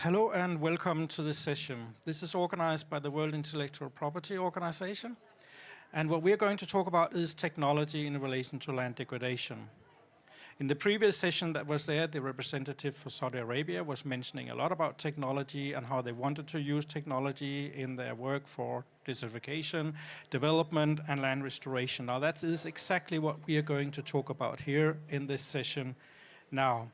Hello and welcome to this session. This is organized by the World Intellectual Property Organization. And what we're going to talk about is technology in relation to land degradation. In the previous session that was there, the representative for Saudi Arabia was mentioning a lot about technology and how they wanted to use technology in their work for desertification, development, and land restoration. Now that is exactly what we are going to talk about here in this session now.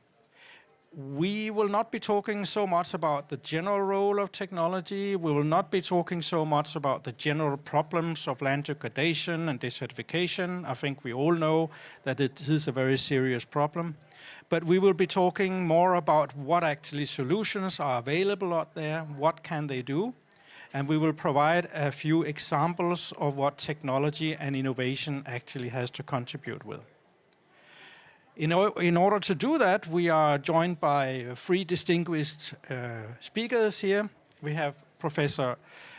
We will not be talking so much about the general role of technology. We will not be talking so much about the general problems of land degradation and desertification. I think we all know that it is a very serious problem. But we will be talking more about what actually solutions are available out there, what can they do, and we will provide a few examples of what technology and innovation actually has to contribute with. In order to do that, we are joined by three distinguished speakers here. We have Professor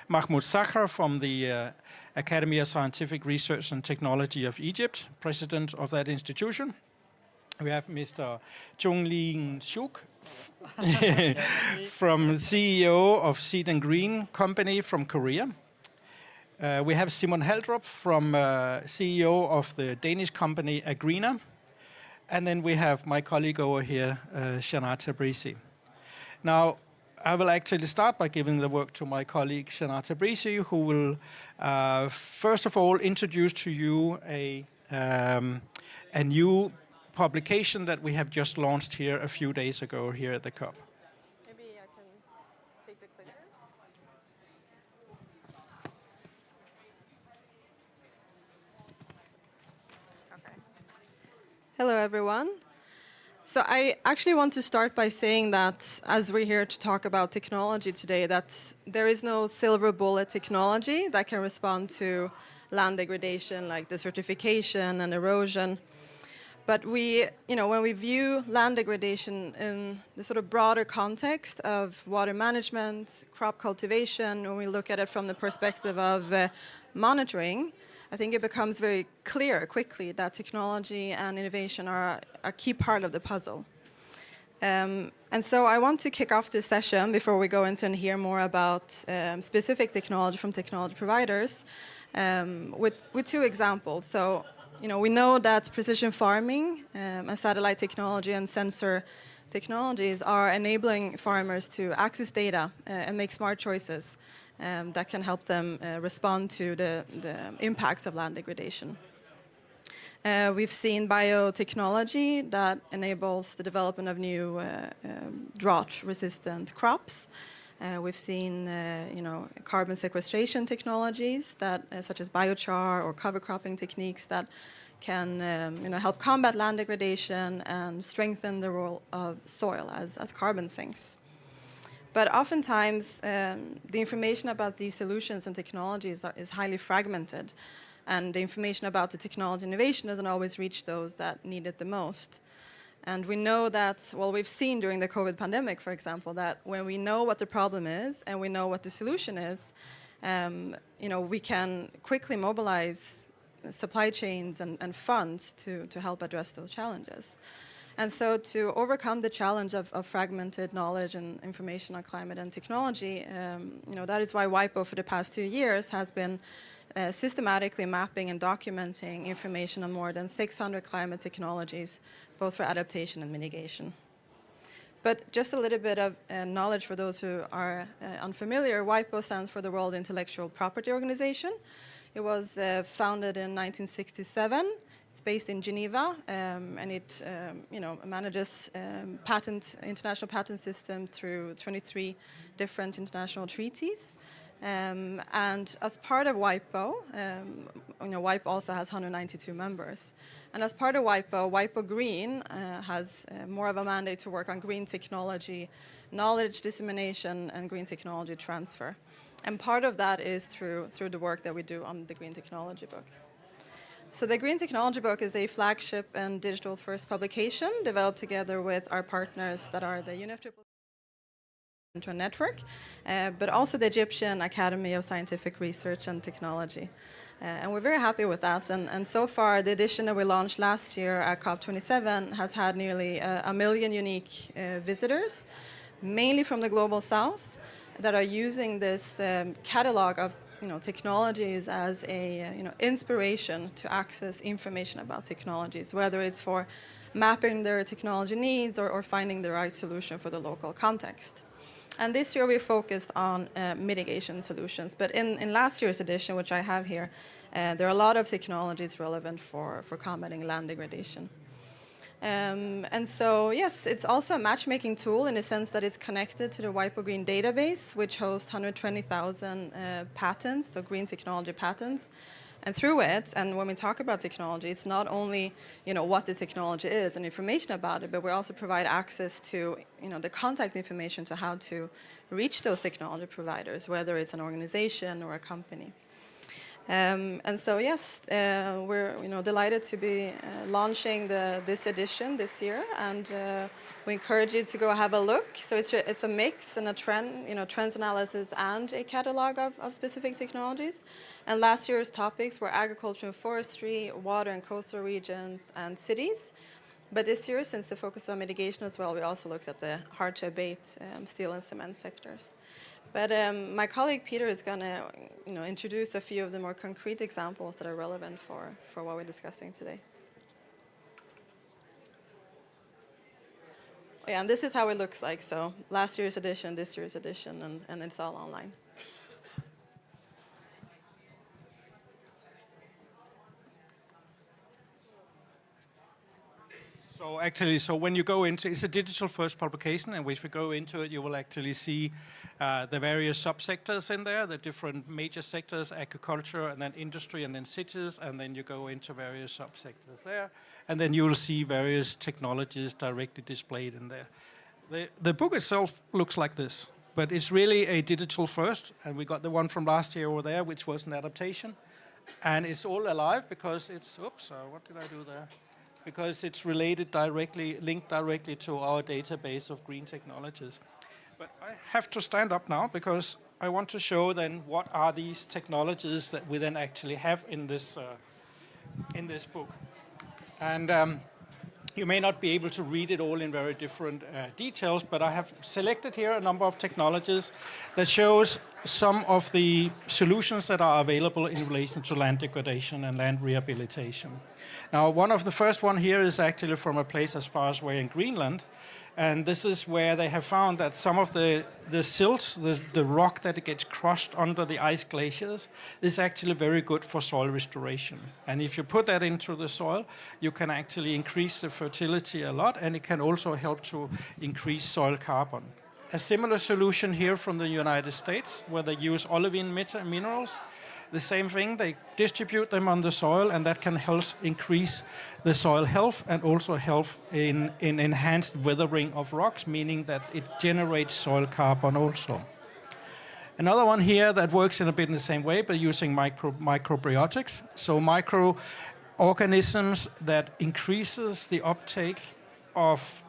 Mahmoud Sakhar from the Academy of Scientific Research and Technology of Egypt, president of that institution. We have Mr. Chung-Lin Suk from CEO of Seed and Green Company from Korea. We have Simon Haldrup from CEO of the Danish company Agrina. And then we have my colleague over here, Shana Tabrisi. Now, I will actually start by giving the work to my colleague, Shana Tabrisi, who will, first of all, introduce to you a new publication that we have just launched here a few days ago here at the COP. Maybe I can take the clicker. Okay. Hello, everyone. So I actually want to start by saying that as we're here to talk about technology today, that there is no silver bullet technology that can respond to land degradation like desertification and erosion. But when we view land degradation in the sort of broader context of water management, crop cultivation, when we look at it from the perspective of monitoring, I think it becomes very clear quickly that technology and innovation are a key part of the puzzle. And so I want to kick off this session before we go into and hear more about specific technology from technology providers with two examples. So, we know that precision farming and satellite technology and sensor technologies are enabling farmers to access data and make smart choices that can help them respond to the impacts of land degradation. We've seen biotechnology that enables the development of new drought-resistant crops. We've seen, carbon sequestration technologies that, such as biochar or cover cropping techniques that can, help combat land degradation and strengthen the role of soil as carbon sinks. But oftentimes, the information about these solutions and technologies is highly fragmented, and the information about the technology innovation doesn't always reach those that need it the most. And we know that, we've seen during the COVID pandemic, for example, that when we know what the problem is and we know what the solution is, we can quickly mobilize supply chains and funds to help address those challenges. And so to overcome the challenge of fragmented knowledge and information on climate and technology, that is why WIPO for the past 2 years has been systematically mapping and documenting information on more than 600 climate technologies, both for adaptation and mitigation. But just a little bit of knowledge for those who are unfamiliar, WIPO stands for the World Intellectual Property Organization. It was founded in 1967. It's based in Geneva, and it manages international patent system through 23 different international treaties. And as part of WIPO, WIPO also has 192 members. And as part of WIPO, WIPO Green has more of a mandate to work on green technology, knowledge dissemination, and green technology transfer. And part of that is through the work that we do on the Green Technology Book. So the Green Technology Book is a flagship and digital-first publication developed together with our partners that are the UNFCCC Network, but also the Egyptian Academy of Scientific Research and Technology. And we're very happy with that. And so far, the edition that we launched last year at COP27 has had nearly 1 million unique visitors, mainly from the global south, that are using this catalog of technologies as a inspiration to access information about technologies, whether it's for mapping their technology needs or finding the right solution for the local context. And this year we focused on mitigation solutions. But in last year's edition, which I have here, there are a lot of technologies relevant for combating land degradation. And so, yes, it's also a matchmaking tool in the sense that it's connected to the WIPO Green database, which hosts 120,000 patents, so green technology patents. And through it, and when we talk about technology, it's not only what the technology is and information about it, but we also provide access to the contact information to how to reach those technology providers, whether it's an organization or a company. And so yes, we're delighted to be launching this edition this year, and we encourage you to go have a look. So it's a mix and a trends analysis and a catalog of specific technologies. And last year's topics were agriculture and forestry, water and coastal regions, and cities. But this year, since the focus on mitigation as well, we also looked at the hard to abate steel and cement sectors. But my colleague Peter is going to introduce a few of the more concrete examples that are relevant for what we're discussing today. Oh, yeah, and this is how it looks like. So last year's edition, this year's edition, and it's all online. So actually, when you go into, it's a digital first publication, and if you go into it, you will actually see the various subsectors in there, the different major sectors, agriculture, and then industry, and then cities, and then you go into various subsectors there, and then you will see various technologies directly displayed in there. The book itself looks like this, but it's really a digital first, and we got the one from last year over there, which was an adaptation, and it's all alive because it's, oops, what did I do there? Because it's linked directly to our database of green technologies. But I have to stand up now because I want to show then what are these technologies that we then actually have in this book. And you may not be able to read it all in very different details, but I have selected here a number of technologies that shows some of the solutions that are available in relation to land degradation and land rehabilitation. Now, one of the first one here is actually from a place as far as away in Greenland, and this is where they have found that some of the silts, the rock that gets crushed under the ice glaciers, is actually very good for soil restoration. And if you put that into the soil, you can actually increase the fertility a lot, and it can also help to increase soil carbon. A similar solution here from the United States, where they use olivine minerals. The same thing, they distribute them on the soil, and that can help increase the soil health and also help in enhanced weathering of rocks, meaning that it generates soil carbon also. Another one here that works in a bit in the same way, but using microbiotics. So microorganisms that increases the uptake of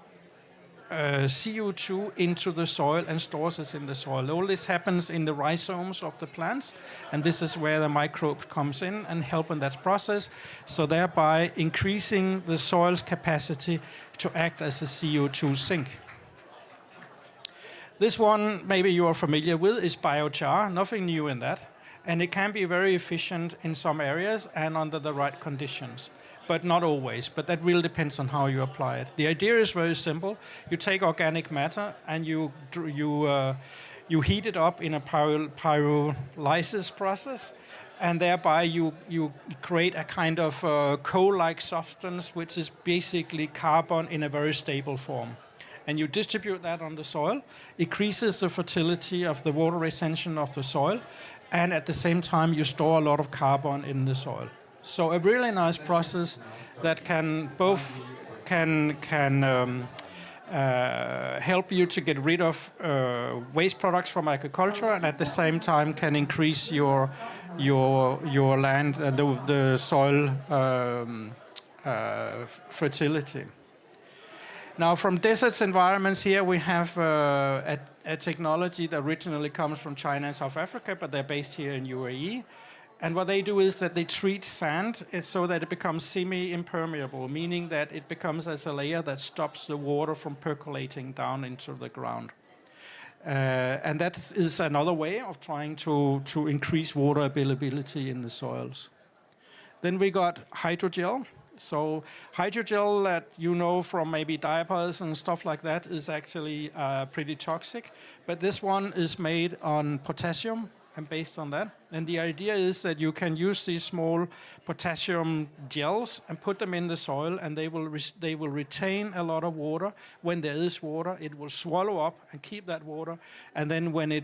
CO2 into the soil and stores it in the soil. All this happens in the rhizomes of the plants, and this is where the microbe comes in and help in that process, so thereby increasing the soil's capacity to act as a CO2 sink. This one, maybe you are familiar with, is biochar, nothing new in that, and it can be very efficient in some areas and under the right conditions. But not always, but that really depends on how you apply it. The idea is very simple. You take organic matter and you heat it up in a pyrolysis process, and thereby you create a kind of coal-like substance, which is basically carbon in a very stable form. And you distribute that on the soil, increases the fertility of the water retention of the soil, and at the same time you store a lot of carbon in the soil. So a really nice process that can both help you to get rid of waste products from agriculture, and at the same time can increase your land, the soil fertility. Now, from deserts environments here, we have a technology that originally comes from China and South Africa, but they're based here in UAE. And what they do is that they treat sand so that it becomes semi-impermeable, meaning that it becomes as a layer that stops the water from percolating down into the ground. And that is another way of trying to increase water availability in the soils. Then we got hydrogel. So hydrogel that you know from maybe diapers and stuff like that is actually pretty toxic. But this one is made on potassium and based on that. And the idea is that you can use these small potassium gels and put them in the soil, and they will retain a lot of water. When there is water, it will swallow up and keep that water. And then when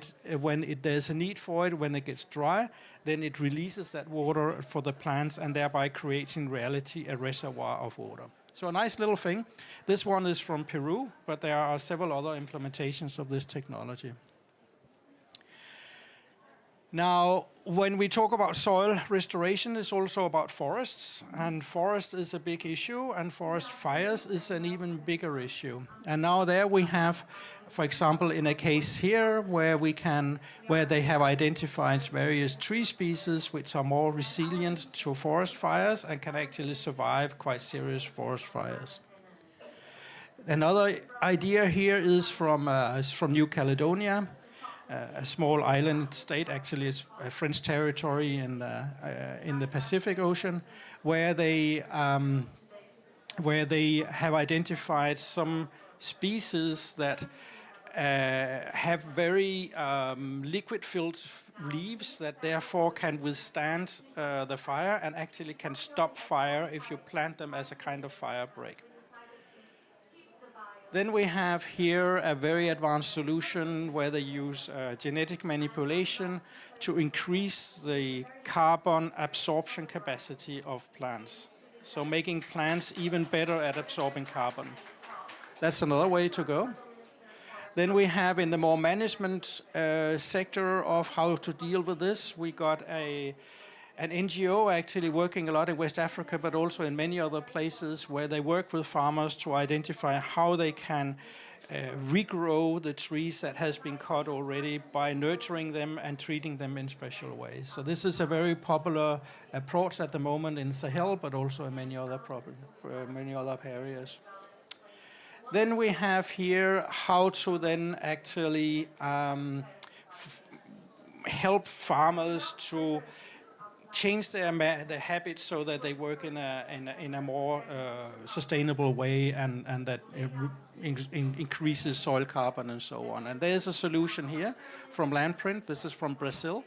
there's a need for it, when it gets dry, then it releases that water for the plants and thereby creates in reality a reservoir of water. So a nice little thing. This one is from Peru, but there are several other implementations of this technology. Now, when we talk about soil restoration, it's also about forests, and forest is a big issue, and forest fires is an even bigger issue. And now there we have, for example, in a case here where they have identified various tree species which are more resilient to forest fires and can actually survive quite serious forest fires. Another idea here is from New Caledonia. A small island state, actually it's a French territory in the Pacific Ocean, where they have identified some species that have very liquid-filled leaves that therefore can withstand the fire and actually can stop fire if you plant them as a kind of fire break. Then we have here a very advanced solution where they use genetic manipulation to increase the carbon absorption capacity of plants. So making plants even better at absorbing carbon. That's another way to go. Then we have in the more management sector of how to deal with this, we got an NGO actually working a lot in West Africa, but also in many other places where they work with farmers to identify how they can regrow the trees that has been cut already by nurturing them and treating them in special ways. So this is a very popular approach at the moment in Sahel, but also in many other areas. Then we have here how to then actually help farmers to change their habits so that they work in a more sustainable way and that increases soil carbon and so on. And there's a solution here from Landprint. This is from Brazil,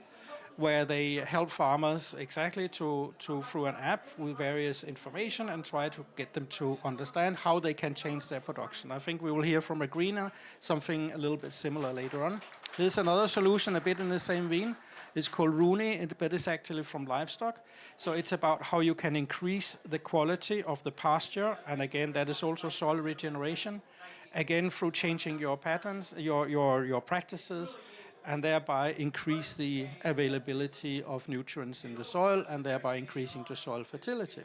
where they help farmers exactly to through an app with various information and try to get them to understand how they can change their production. I think we will hear from a greener something a little bit similar later on. Here's another solution a bit in the same vein. It's called Rooney, but it's actually from livestock. So it's about how you can increase the quality of the pasture, and again, that is also soil regeneration. Again, through changing your patterns, your practices, and thereby increase the availability of nutrients in the soil, and thereby increasing the soil fertility.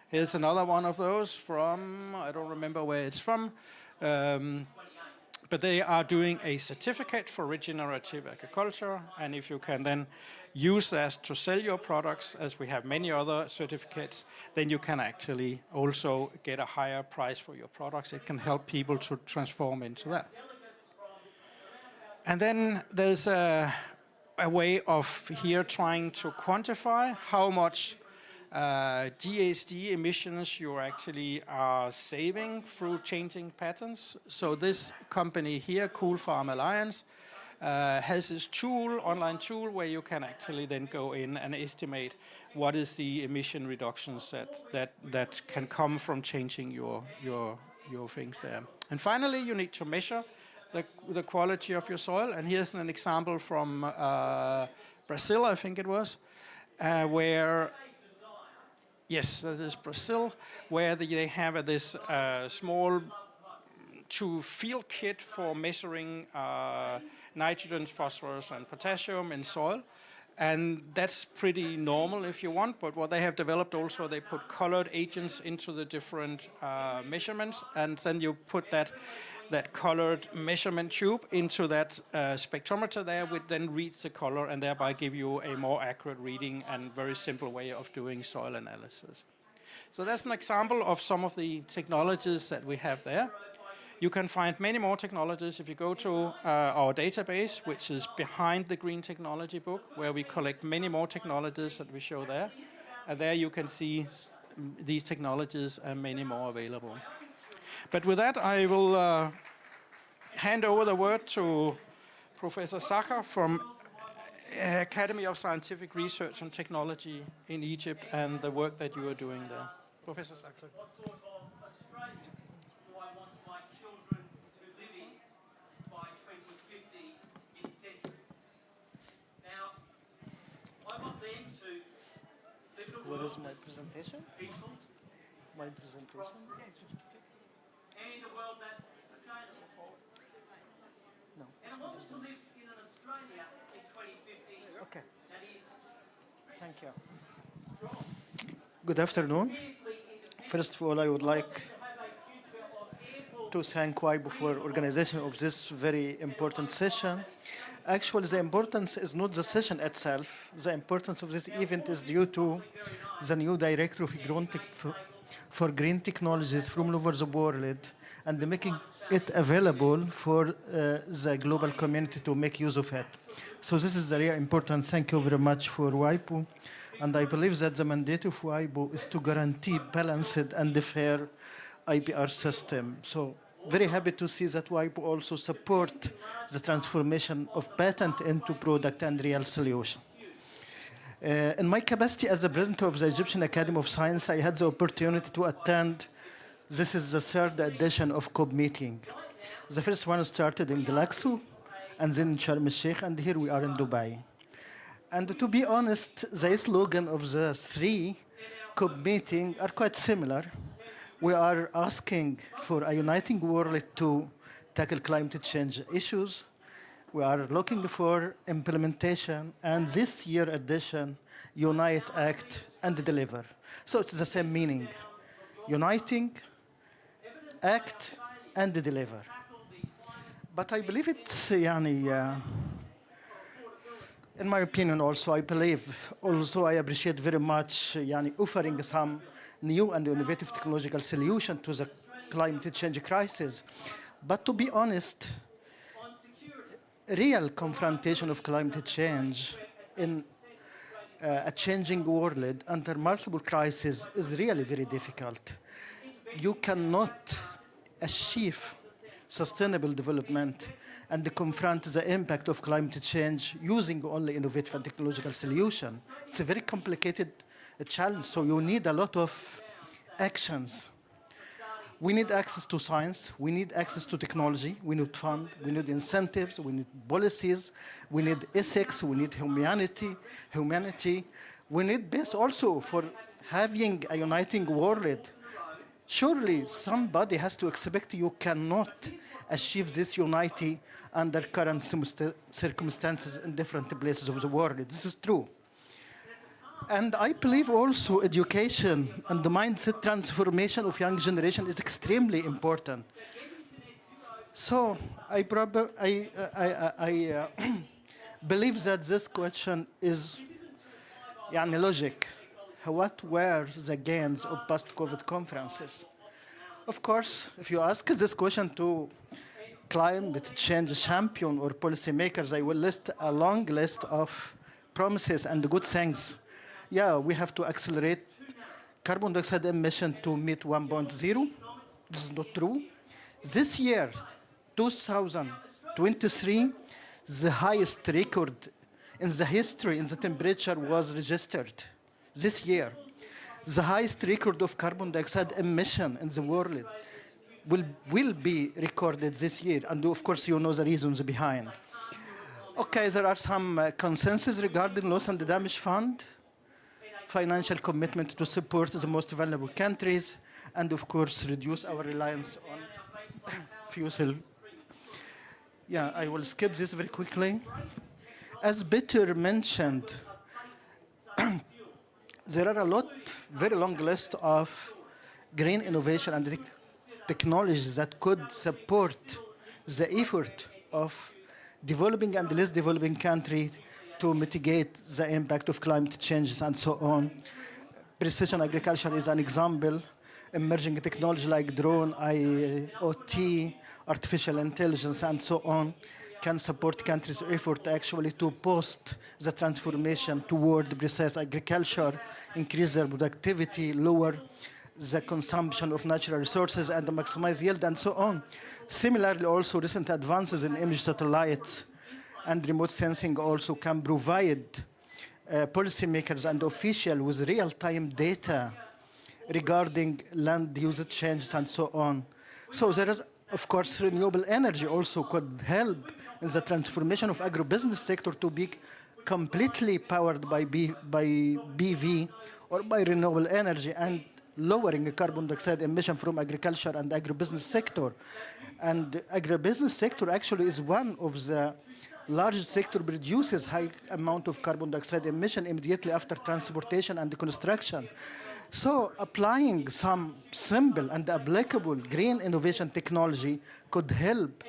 Here's another one of those from, I don't remember where it's from, but they are doing a certificate for regenerative agriculture, and if you can then use that to sell your products, as we have many other certificates, then you can actually also get a higher price for your products. It can help people to transform into that. And then there's a way of here trying to quantify how much GHG emissions you actually are saving through changing patterns. So this company here, Cool Farm Alliance, has this tool, online tool, where you can actually then go in and estimate what is the emission reductions that can come from changing your things there. And finally, you need to measure the quality of your soil. And here's an example from Brazil, I think it was, where yes, that is Brazil, where they have this small field kit for measuring nitrogen, phosphorus, and potassium in soil. And that's pretty normal if you want, but what they have developed also, they put colored agents into the different measurements, and then you put that colored measurement tube into that spectrometer there, which then reads the color and thereby give you a more accurate reading and very simple way of doing soil analysis. So that's an example of some of the technologies that we have there. You can find many more technologies if you go to our database, which is behind the Green Technology Book, where we collect many more technologies that we show there. And there you can see these technologies and many more available. But with that, I will hand over the word to Professor Sacher from Academy of Scientific Research and Technology in Egypt and the work that you are doing there. Professor Sacher. What sort of Australia do I want my children to live in by 2050 in century? Now, I want them to live in a Where world is my that's presentation? peaceful, My presentation. prosperous, and in a world that's sustainable. No. And I want us to live in an Australia in 2050 Okay. that is Thank you. strong, Good afternoon. fiercely independent, First of all, I would like to have a future of ample to thank WIPO for organization of this very important session. Actually, the importance is not the session itself. The importance of this event is due to the new director of for green technologies from all over the world and making it available for the global community to make use of it. So this is very important. Thank you very much for WIPO. And I believe that the mandate of WIPO is to guarantee balanced and fair IPR system. So very happy to see that WIPO also support the transformation of patent into product and real solution. In my capacity as the president of the Egyptian Academy of Science, I had the opportunity to attend. This is the third edition of COP meeting. The first one started in Glaxo, and then in Sharm el-Sheikh, and here we are in Dubai. And to be honest, the slogan of the three COP meetings are quite similar. We are asking for a uniting world to tackle climate change issues. We are looking for implementation, and this year edition, unite, act, and deliver. So it's the same meaning. Uniting, act, and deliver. But I believe it's, in my opinion also, I appreciate very much offering some new and innovative technological solution to the climate change crisis. But to be honest, real confrontation of climate change in a changing world under multiple crises is really very difficult. You cannot achieve sustainable development and confront the impact of climate change using only innovative and technological solutions. It's a very complicated challenge, so you need a lot of actions. We need access to science, we need access to technology, we need fund, we need incentives, we need policies, we need ethics, we need humanity. We need this also for having a uniting world. Surely somebody has to expect you cannot achieve this unity under current circumstances in different places of the world. This is true. And I believe also education and the mindset transformation of young generation is extremely important. So I believe that this question is logic. What were the gains of post-COVID conferences? Of course, if you ask this question to climate change champion or policymakers, I will list a long list of promises and good things. Yeah, we have to accelerate carbon dioxide emission to meet 1.0. This is not true. This year, 2023, the highest record in the history in the temperature was registered. This year, the highest record of carbon dioxide emission in the world will be recorded this year. And of course, you know the reasons behind. Okay, there are some consensus regarding loss and damage fund, financial commitment to support the most vulnerable countries, and of course, reduce our reliance on fossil. Yeah, I will skip this very quickly. As Peter mentioned, there are very long list of green innovation and technologies that could support the effort of developing and less developing countries to mitigate the impact of climate change and so on. Precision agriculture is an example. emerging technology like drone, IoT, artificial intelligence, and so on, can support countries' effort actually to boost the transformation toward precise agriculture, increase their productivity, lower the consumption of natural resources, and maximize yield, and so on. Similarly, also recent advances in image satellites and remote sensing also can provide policymakers and officials with real-time data regarding land usage changes and so on. So there is, of course, renewable energy also could help in the transformation of agribusiness sector to be completely powered by BV or by renewable energy and lowering the carbon dioxide emission from agriculture and agribusiness sector. And agribusiness sector actually is one of the largest sector produces high amount of carbon dioxide emission immediately after transportation and construction. So applying some simple and applicable green innovation technology could help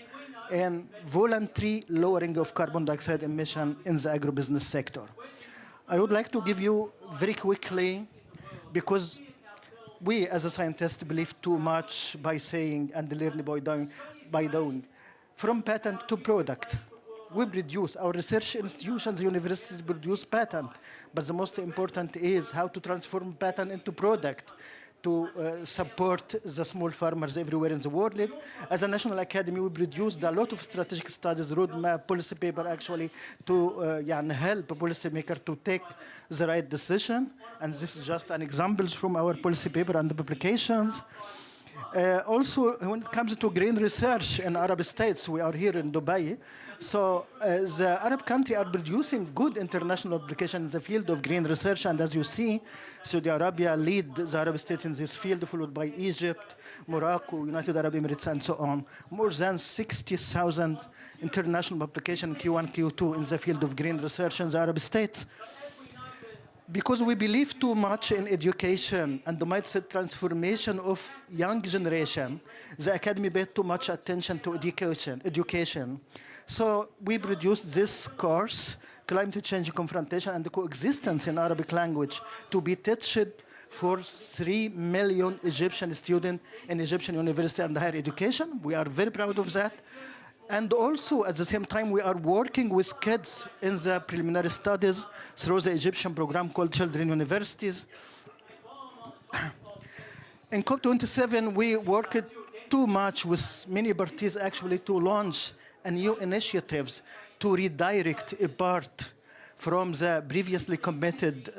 in voluntary lowering of carbon dioxide emission in the agribusiness sector. I would like to give you very quickly, because we as a scientist believe too much by saying and learning by doing. From patent to product, we produce, our research institutions, universities produce patent, but the most important is how to transform patent into product to support the small farmers everywhere in the world. As a national academy, we produced a lot of strategic studies, roadmap, policy paper actually to help a policymaker to take the right decision. And this is just an example from our policy paper and the publications. Also, when it comes to green research in Arab states, we are here in Dubai. So the Arab countries are producing good international applications in the field of green research. And as you see, Saudi Arabia lead the Arab states in this field, followed by Egypt, Morocco, United Arab Emirates, and so on. More than 60,000 international applications Q1, Q2 in the field of green research in the Arab states. Because we believe too much in education and the mindset transformation of young generation, the academy paid too much attention to education. So we produced this course, Climate Change Confrontation and Coexistence in Arabic Language, to be taught for 3 million Egyptian students in Egyptian university and higher education. We are very proud of that. And also, at the same time, we are working with kids in the preliminary studies through the Egyptian program called Children Universities. In COP27, we worked too much with many parties actually to launch a new initiatives to redirect a part from the previously committed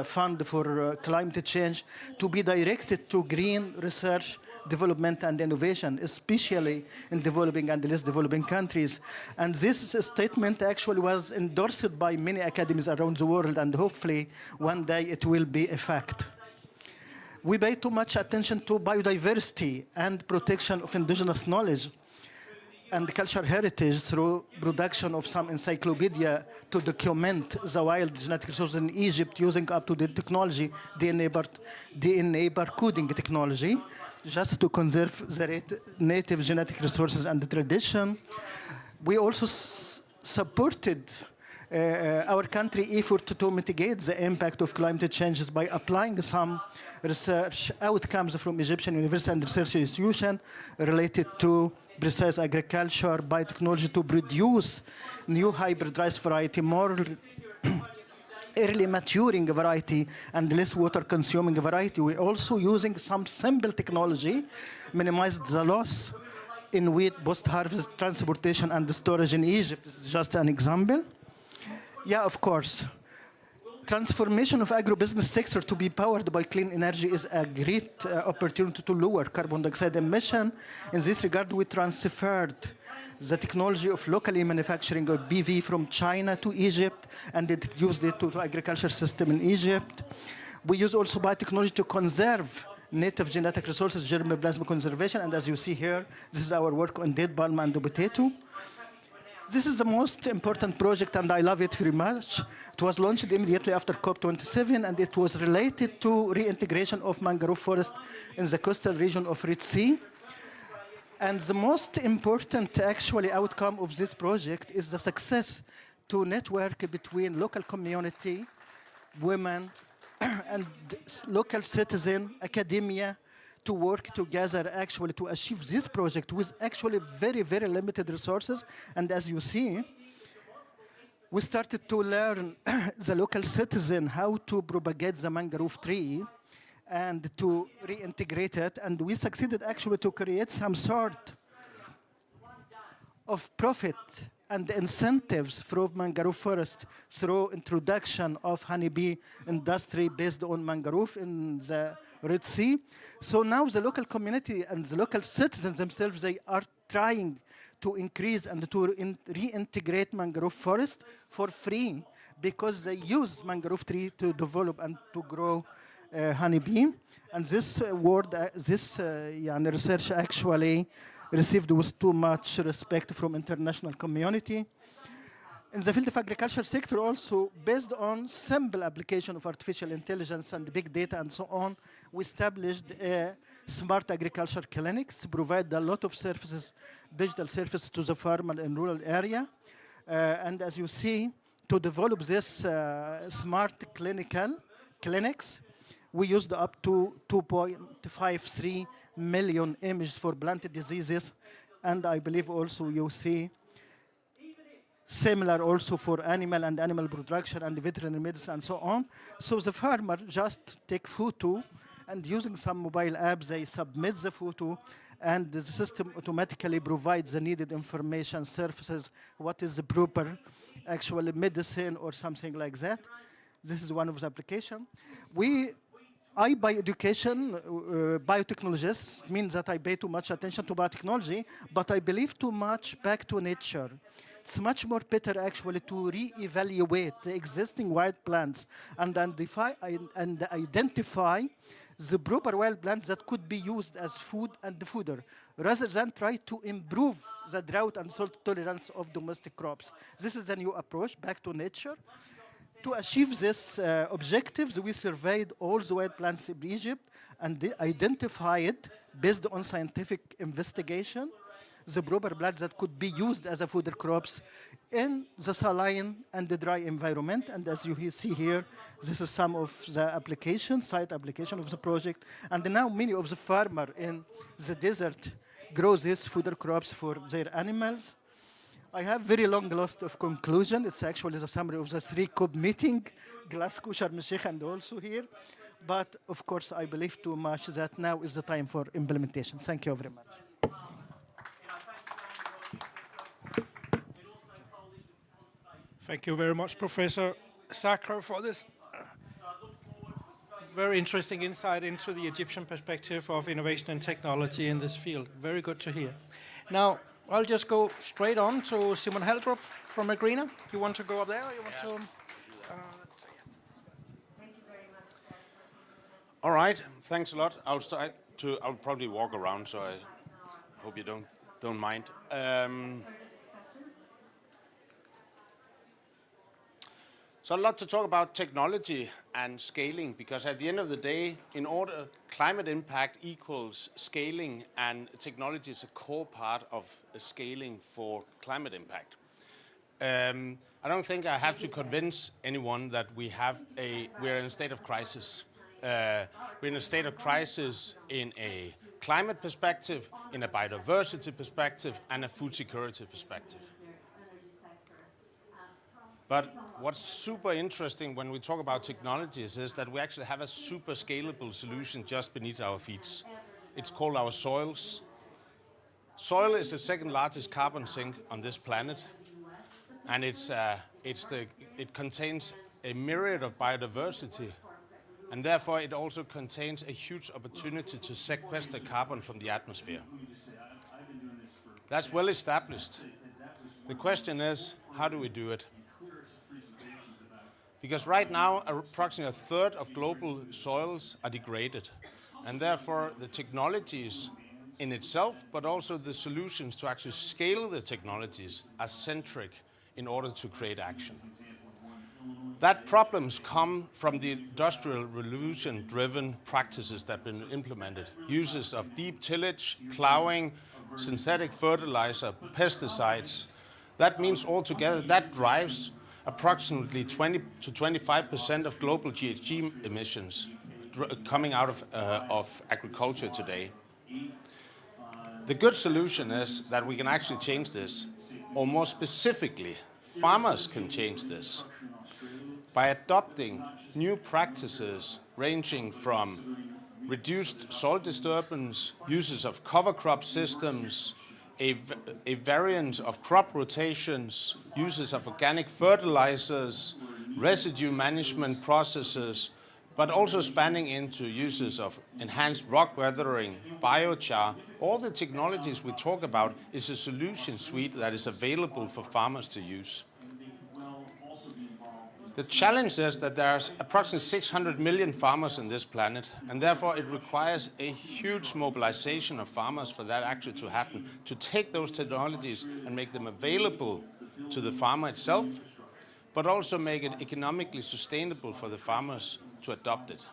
fund for climate change to be directed to green research, development, and innovation, especially in developing and less developing countries. And this statement actually was endorsed by many academies around the world, and hopefully one day it will be a fact. We pay too much attention to biodiversity and protection of indigenous knowledge and cultural heritage through production of some encyclopedia to document the wild genetic resources in Egypt using up-to-date technology, DNA barcoding technology, just to conserve the native genetic resources and the tradition. We also supported our country effort to mitigate the impact of climate changes by applying some research outcomes from Egyptian university and research institutions related to precise agriculture, biotechnology to produce new hybridized variety, more early maturing variety and less water consuming variety. We're also using some simple technology, minimize the loss in wheat post-harvest transportation and storage in Egypt. This is just an example. Yeah, of course. Transformation of agribusiness sector to be powered by clean energy is a great opportunity to lower carbon dioxide emission. In this regard, we transferred the technology of locally manufacturing of BV from China to Egypt and introduced it to the agriculture system in Egypt. We use also biotechnology to conserve native genetic resources, germplasm conservation, and as you see here, this is our work on date palm and potato. This is the most important project, and I love it very much. It was launched immediately after COP27, and it was related to reintegration of mangrove forest in the coastal region of Red Sea. And the most important actually outcome of this project is the success to network between local community, women, and local citizen, academia, to work together actually to achieve this project with actually very, very limited resources. And as you see, we started to learn the local citizen how to propagate the mangrove tree and to reintegrate it. And we succeeded actually to create some sort of profit and incentives from mangrove forest through introduction of honeybee industry based on mangrove in the Red Sea. So now the local community and the local citizens themselves, they are trying to increase and to reintegrate mangrove forest for free because they use mangrove tree to develop and to grow honeybee. And this research actually received with too much respect from international community. In the field of agriculture sector also, based on simple application of artificial intelligence and big data and so on, we established smart agriculture clinics to provide a lot of services, digital services to the farmer in rural area. And as you see, to develop this smart clinics, we used up to 2.53 million images for plant diseases. And I believe also you see similar also for animal and animal production and veterinary medicine and so on. So the farmer just take photo and using some mobile apps, they submit the photo and the system automatically provides the needed information, services, what is the proper actual medicine or something like that. This is one of the applications. I, by education, biotechnologist, means that I pay too much attention to biotechnology, but I believe too much back to nature. It's much more better actually to re-evaluate the existing wild plants and identify the proper wild plants that could be used as food and fodder, rather than try to improve the drought and salt tolerance of domestic crops. This is a new approach back to nature. To achieve these objectives, we surveyed all the wild plants in Egypt and identified, based on scientific investigation, the proper plants that could be used as a fodder crops in the saline and the dry environment. And as you see here, this is some of the site application of the project. And now many of the farmers in the desert grow these fodder crops for their animals. I have very long list of conclusion. It's actually the summary of the 3 COP meeting, Glasgow, Sharm el-Sheikh, and also here. But of course, I believe too much that now is the time for implementation. Thank you very much. Thank you very much, Professor Sakro, for this very interesting insight into the Egyptian perspective of innovation and technology in this field. Very good to hear. Now, I'll just go straight on to Simon Heldrup from Agrina. You want to go up there or you want to... All right, thanks a lot. I'll probably walk around, so I hope you don't mind. So a lot to talk about technology and scaling, because at the end of the day, climate impact equals scaling, and technology is a core part of scaling for climate impact. I don't think I have to convince anyone that we're in a state of crisis. We're in a state of crisis in a climate perspective, in a biodiversity perspective, and a food security perspective. But what's super interesting when we talk about technologies is that we actually have a super scalable solution just beneath our feet. It's called our soils. Soil is the second largest carbon sink on this planet, and it contains a myriad of biodiversity, and therefore it also contains a huge opportunity to sequester carbon from the atmosphere. That's well established. The question is, how do we do it? Because right now, approximately a third of global soils are degraded. And therefore, the technologies in itself, but also the solutions to actually scale the technologies are centric in order to create action. That problems come from the industrial revolution-driven practices that have been implemented. Uses of deep tillage, plowing, synthetic fertilizer, pesticides. That means altogether that drives approximately 20 to 25% of global GHG emissions, coming out of agriculture today. The good solution is that we can actually change this, or more specifically, farmers can change this by adopting new practices ranging from reduced soil disturbance, uses of cover crop systems, a variance of crop rotations, uses of organic fertilizers, residue management processes, but also spanning into uses of enhanced rock weathering, biochar. All the technologies we talk about is a solution suite that is available for farmers to use. The challenge is that there's approximately 600 million farmers on this planet, and therefore it requires a huge mobilization of farmers for that actually to happen, to take those technologies and make them available to the farmer itself, but also make it economically sustainable for the farmers to adopt it.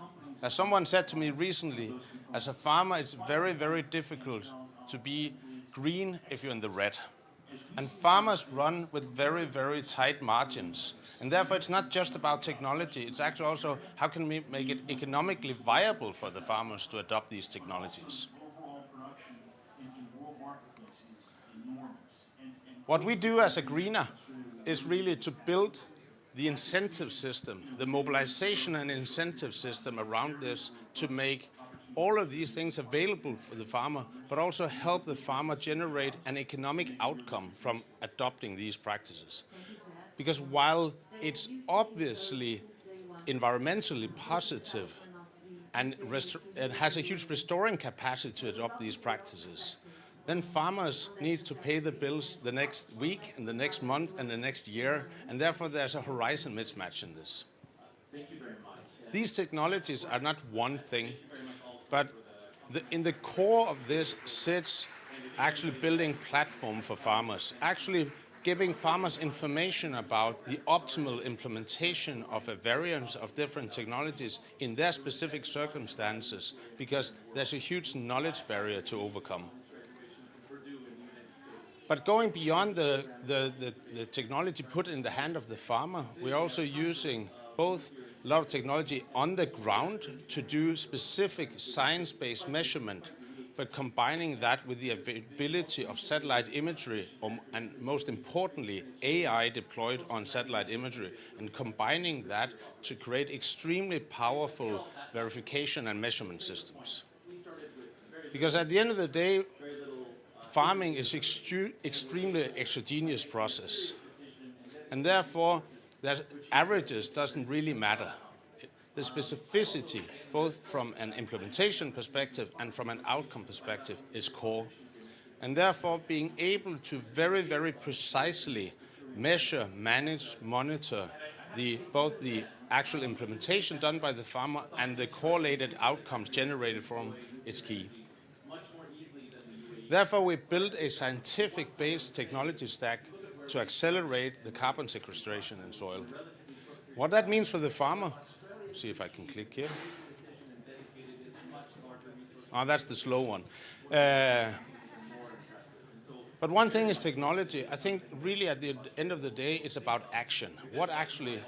As someone said to me recently, as a farmer, it's very, very difficult to be green if you're in the red. And farmers run with very, very tight margins. And therefore, it's not just about technology. It's actually also how can we make it economically viable for the farmers to adopt these technologies. What we do as a greener is really to build the incentive system, the mobilization and incentive system around this to make all of these things available for the farmer, but also help the farmer generate an economic outcome from adopting these practices. Because while it's obviously environmentally positive and has a huge restoring capacity to adopt these practices, then farmers need to pay the bills the next week and the next month and the next year, and therefore there's a horizon mismatch in this. These technologies are not one thing, but in the core of this sits actually building platform for farmers, actually giving farmers information about the optimal implementation of a variance of different technologies in their specific circumstances, because there's a huge knowledge barrier to overcome. But going beyond the technology put in the hand of the farmer, we're also using both a lot of technology on the ground to do specific science-based measurement, but combining that with the availability of satellite imagery, and most importantly, AI deployed on satellite imagery, and combining that to create extremely powerful verification and measurement systems. Because at the end of the day, farming is extremely exogenous process, and therefore that averages doesn't really matter. The specificity, both from an implementation perspective and from an outcome perspective, is core. And therefore being able to very, very precisely measure, manage, monitor both the actual implementation done by the farmer and the correlated outcomes generated from is key. Therefore, we built a scientific-based technology stack to accelerate the carbon sequestration in soil. What that means for the farmer, see if I can click here. Oh, that's the slow one. But one thing is technology. I think really at the end of the day, it's about action. What actually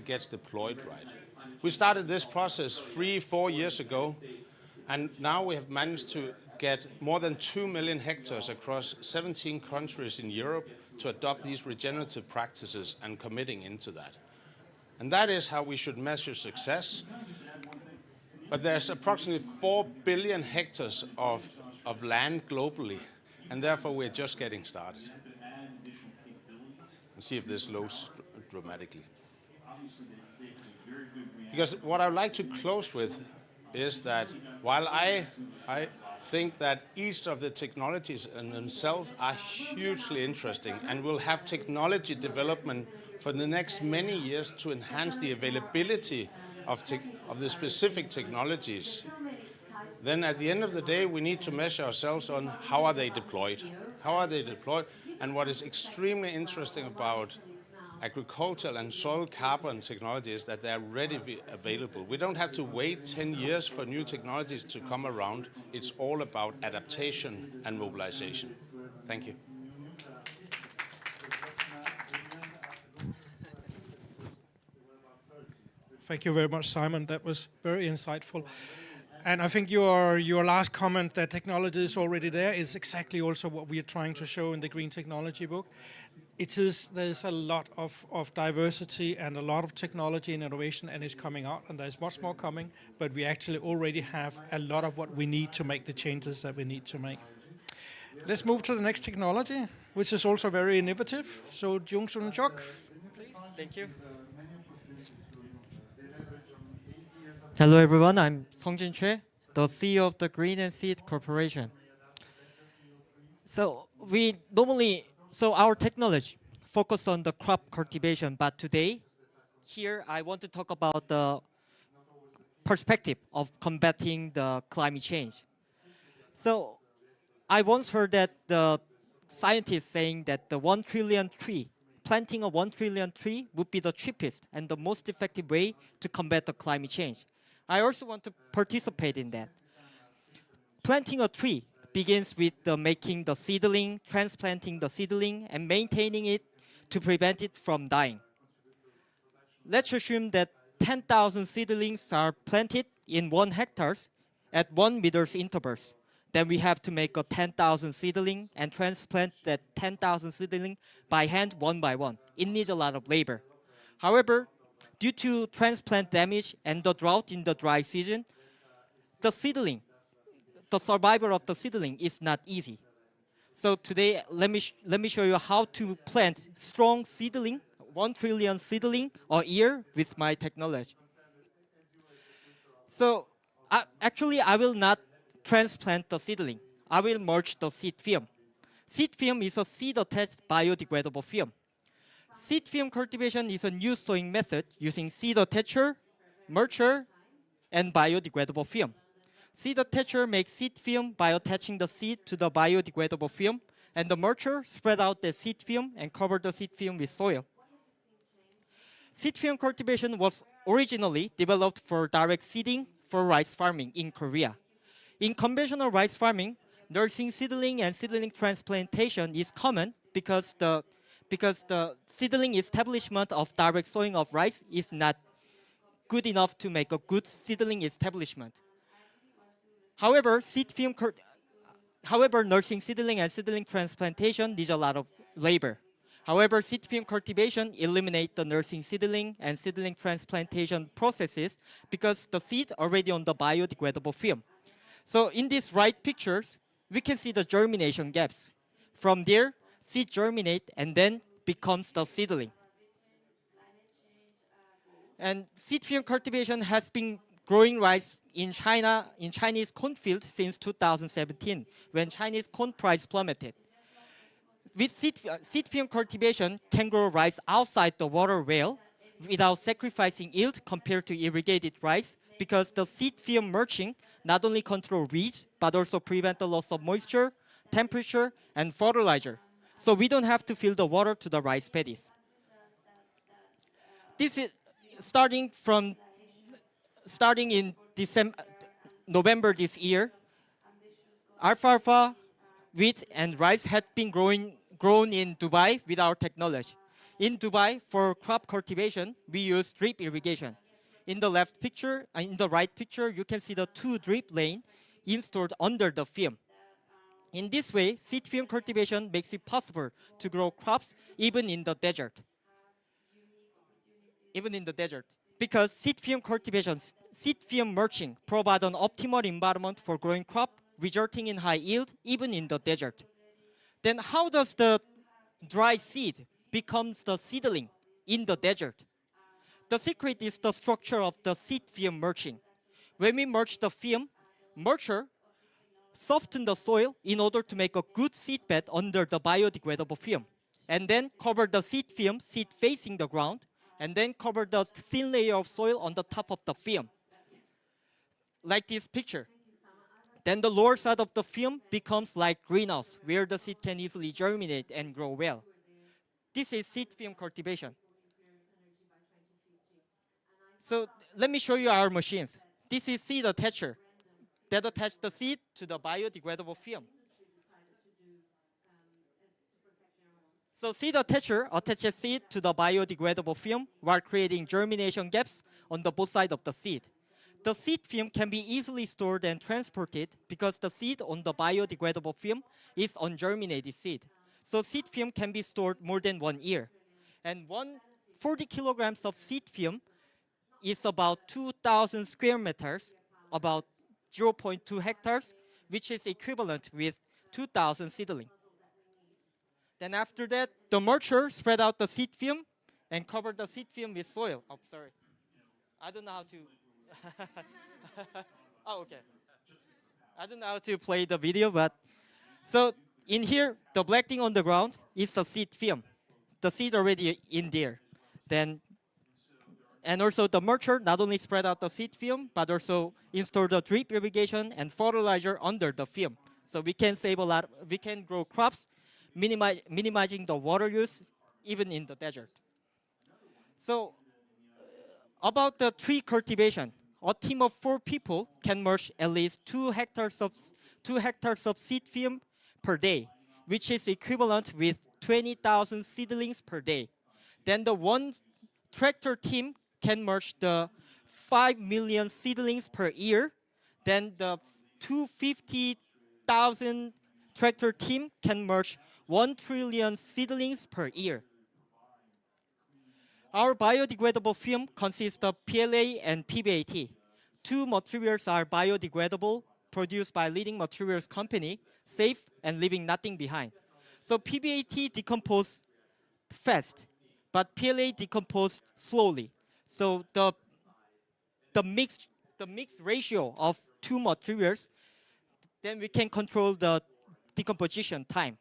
gets deployed right? We started this process 3-4 years ago, and now we have managed to get more than 2 million hectares across 17 countries in Europe to adopt these regenerative practices and committing into that. And that is how we should measure success. But there's approximately 4 billion hectares of land globally, and therefore we're just getting started. Let's see if this loads dramatically. Because what I would like to close with is that while I think that each of the technologies in themselves are hugely interesting and will have technology development for the next many years to enhance the availability of the specific technologies, then at the end of the day, we need to measure ourselves on how are they deployed. How are they deployed? And what is extremely interesting about agricultural and soil carbon technology is that they are readily available. We don't have to wait 10 years for new technologies to come around. It's all about adaptation and mobilization. Thank you. Thank you very much, Simon. That was very insightful. And I think your last comment that technology is already there is exactly also what we are trying to show in the Green Technology Book. There's a lot of diversity and a lot of technology and innovation, and it's coming out, and there's much more coming, but we actually already have a lot of what we need to make the changes that we need to make. Let's move to the next technology, which is also very innovative. So, Jung Sun Chok, please. Thank you. Hello everyone, I'm Songjin Choi, the CEO of the Green and Seed Corporation. So our technology focus on the crop cultivation, but today, here I want to talk about the perspective of combating the climate change. So I once heard that the scientists saying that planting a 1 trillion tree would be the cheapest and the most effective way to combat the climate change. I also want to participate in that. Planting a tree begins with making the seedling, transplanting the seedling, and maintaining it to prevent it from dying. Let's assume that 10,000 seedlings are planted in 1 hectare at 1 meter's intervals. Then we have to make a 10,000 seedling and transplant that 10,000 seedling by hand one by one. It needs a lot of labor. However, due to transplant damage and the drought in the dry season, the survival of the seedling is not easy. So today, let me show you how to plant strong seedling, 1 trillion seedling a year with my technology. So I will not transplant the seedling. I will merge the seed film. Seed film is a seed-attached biodegradable film. Seed film cultivation is a new sowing method using seed attacher, mulcher, and biodegradable film. Seed attacher makes seed film by attaching the seed to the biodegradable film, and the mulcher spread out the seed film and cover the seed film with soil. Seed film cultivation was originally developed for direct seeding for rice farming in Korea. In conventional rice farming, nursing seedling and seedling transplantation is common because the seedling establishment of direct sowing of rice is not good enough to make a good seedling establishment. However, nursing seedling and seedling transplantation needs a lot of labor. However, seed film cultivation eliminates the nursing seedling and seedling transplantation processes because the seed already on the biodegradable film. So in these right pictures, we can see the germination gaps. From there, seed germinate and then becomes the seedling. And seed film cultivation has been growing rice in China, in Chinese cornfields since 2017, when Chinese corn price plummeted. With seed film cultivation can grow rice outside the water well without sacrificing yield compared to irrigated rice, because the seed film mulching not only control weeds, but also prevent the loss of moisture, temperature, and fertilizer. So we don't have to fill the water to the rice paddies. This is starting in November this year. Alfalfa, wheat, and rice had been grown in Dubai with our technology. In Dubai, for crop cultivation, we use drip irrigation. In the right picture, you can see the 2 drip lane installed under the film. In this way, seed film cultivation makes it possible to grow crops even in the desert. Because seed film mulching provide an optimal environment for growing crop, resulting in high yield even in the desert. Then how does the dry seed becomes the seedling in the desert? The secret is the structure of the seed film mulching. When we mulch the film, mulcher soften the soil in order to make a good seed bed under the biodegradable film, and then cover the seed facing the ground, and then cover the thin layer of soil on the top of the film, like this picture. Then the lower side of the film becomes like greenhouse, where the seed can easily germinate and grow well. This is seed film cultivation. So let me show you our machines. This is seed attacher that attaches the seed to the biodegradable film. So seed attacher attaches seed to the biodegradable film while creating germination gaps on the both sides of the seed. The seed film can be easily stored and transported because the seed on the biodegradable film is ungerminated seed. So seed film can be stored more than 1 year. And 40 kilograms of seed film is about 2,000 square meters, about 0.2 hectares, which is equivalent with 2,000 seedlings. Then after that, the mulcher spread out the seed film and covered the seed film with soil. Oh, sorry. I don't know how to. Oh, okay. I don't know how to play the video, but so in here, the black thing on the ground is the seed film. The seed already in there. Then, and also the mulcher not only spread out the seed film, but also install the drip irrigation and fertilizer under the film. So we can save a lot. We can grow crops, minimizing the water use, even in the desert. So about the tree cultivation, a team of 4 people can mulch at least 2 hectares of seed film per day, which is equivalent with 20,000 seedlings per day. Then the one tractor team can mulch the 5 million seedlings per year. Then the 250,000 tractor team can mulch 1 trillion seedlings per year. Our biodegradable film consists of PLA and PBAT. 2 materials are biodegradable, produced by leading materials company, safe and leaving nothing behind. So PBAT decomposes fast, but PLA decomposes slowly. So the mixed ratio of 2 materials, then we can control the decomposition time.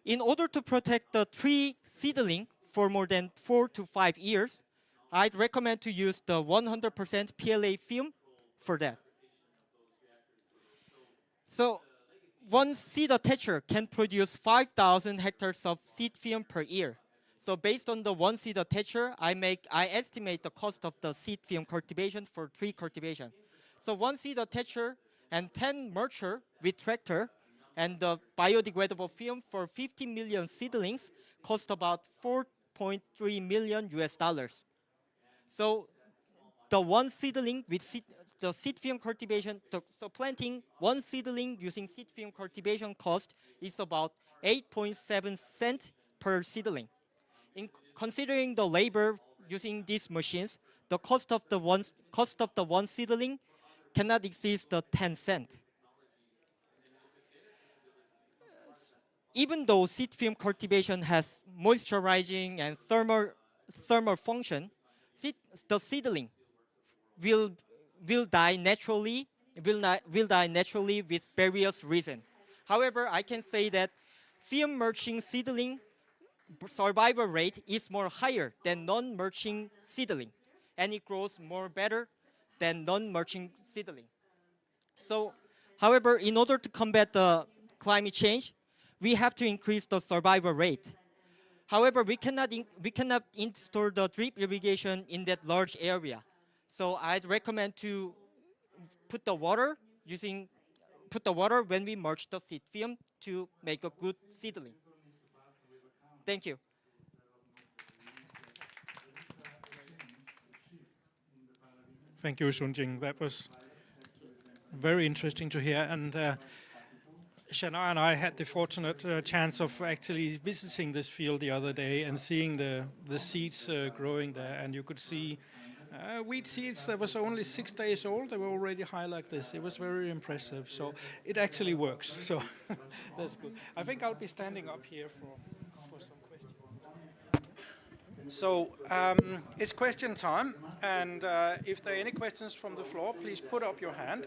In order to protect the tree seedling for more than 4 to 5 years, I'd recommend to use the 100% PLA film for that. So one seed attacher can produce 5,000 hectares of seed film per year. So based on the one seed attacher, I estimate the cost of the seed film cultivation for tree cultivation. So one seed attacher and 10 mulcher with tractor and the biodegradable film for 50 million seedlings cost about 4.3 million US dollars. So the one seedling with the seed film cultivation, so planting one seedling using seed film cultivation cost is about 8.7 cents per seedling. In considering the labor using these machines, the cost of the one seedling cannot exceed the 10 cents. Even though seed film cultivation has moisturizing and thermal function, the seedling will die naturally with various reasons. However, I can say that film mulching seedling survival rate is more higher than non-mulching seedling, and it grows more better than non-mulching seedling. So, however, in order to combat the climate change, we have to increase the survival rate. However, we cannot install the drip irrigation in that large area. So I'd recommend to put the water when we mulch the seed film to make a good seedling. Thank you. Thank you, Sunjing. That was very interesting to hear. And Shana and I had the fortunate chance of actually visiting this field the other day and seeing the seeds growing there. And you could see wheat seeds that was only 6 days old. They were already high like this. It was very impressive. So it actually works. So that's good. I think I'll be standing up here for some questions. So it's question time, and if there are any questions from the floor, please put up your hand.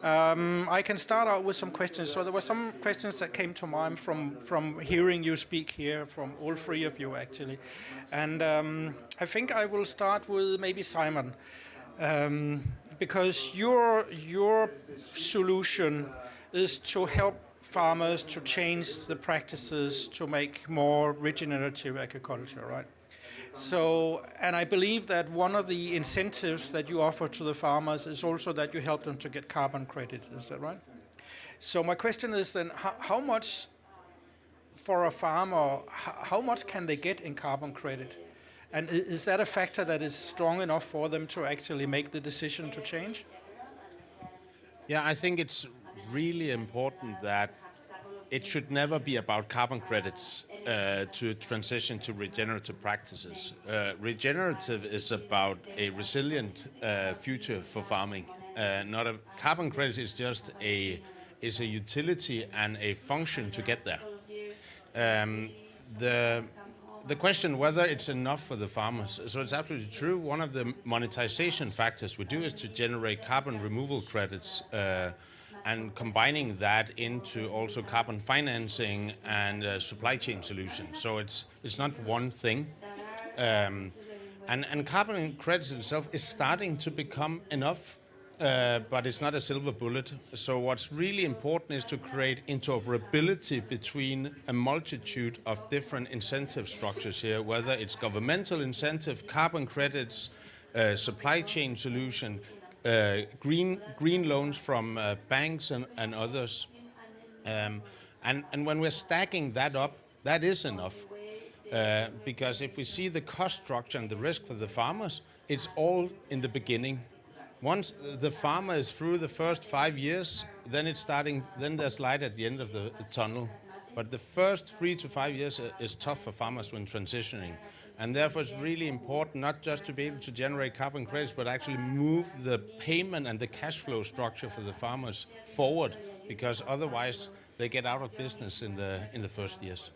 I can start out with some questions. So there were some questions that came to mind from hearing you speak here, from all 3 of you actually. And I think I will start with maybe Simon, because your solution is to help farmers to change the practices to make more regenerative agriculture, right? So, and I believe that one of the incentives that you offer to the farmers is also that you help them to get carbon credit, is that right? So my question is then, how much for a farmer, how much can they get in carbon credit? And is that a factor that is strong enough for them to actually make the decision to change? Yeah, I think it's really important that it should never be about carbon credits to transition to regenerative practices. Regenerative is about a resilient future for farming. Not a carbon credit is just a utility and a function to get there. The question whether it's enough for the farmers, so it's absolutely true. One of the monetization factors we do is to generate carbon removal credits and combining that into also carbon financing and supply chain solutions. So it's not one thing. And carbon credits itself is starting to become enough, but it's not a silver bullet. So what's really important is to create interoperability between a multitude of different incentive structures here, whether it's governmental incentive, carbon credits, supply chain solution, green loans from banks and others. And when we're stacking that up, that is enough. Because if we see the cost structure and the risk for the farmers, it's all in the beginning. Once the farmer is through the first 5 years, then there's light at the end of the tunnel. But the first 3 to 5 years is tough for farmers when transitioning. And therefore it's really important not just to be able to generate carbon credits, but actually move the payment and the cash flow structure for the farmers forward, because otherwise they get out of business in the first years.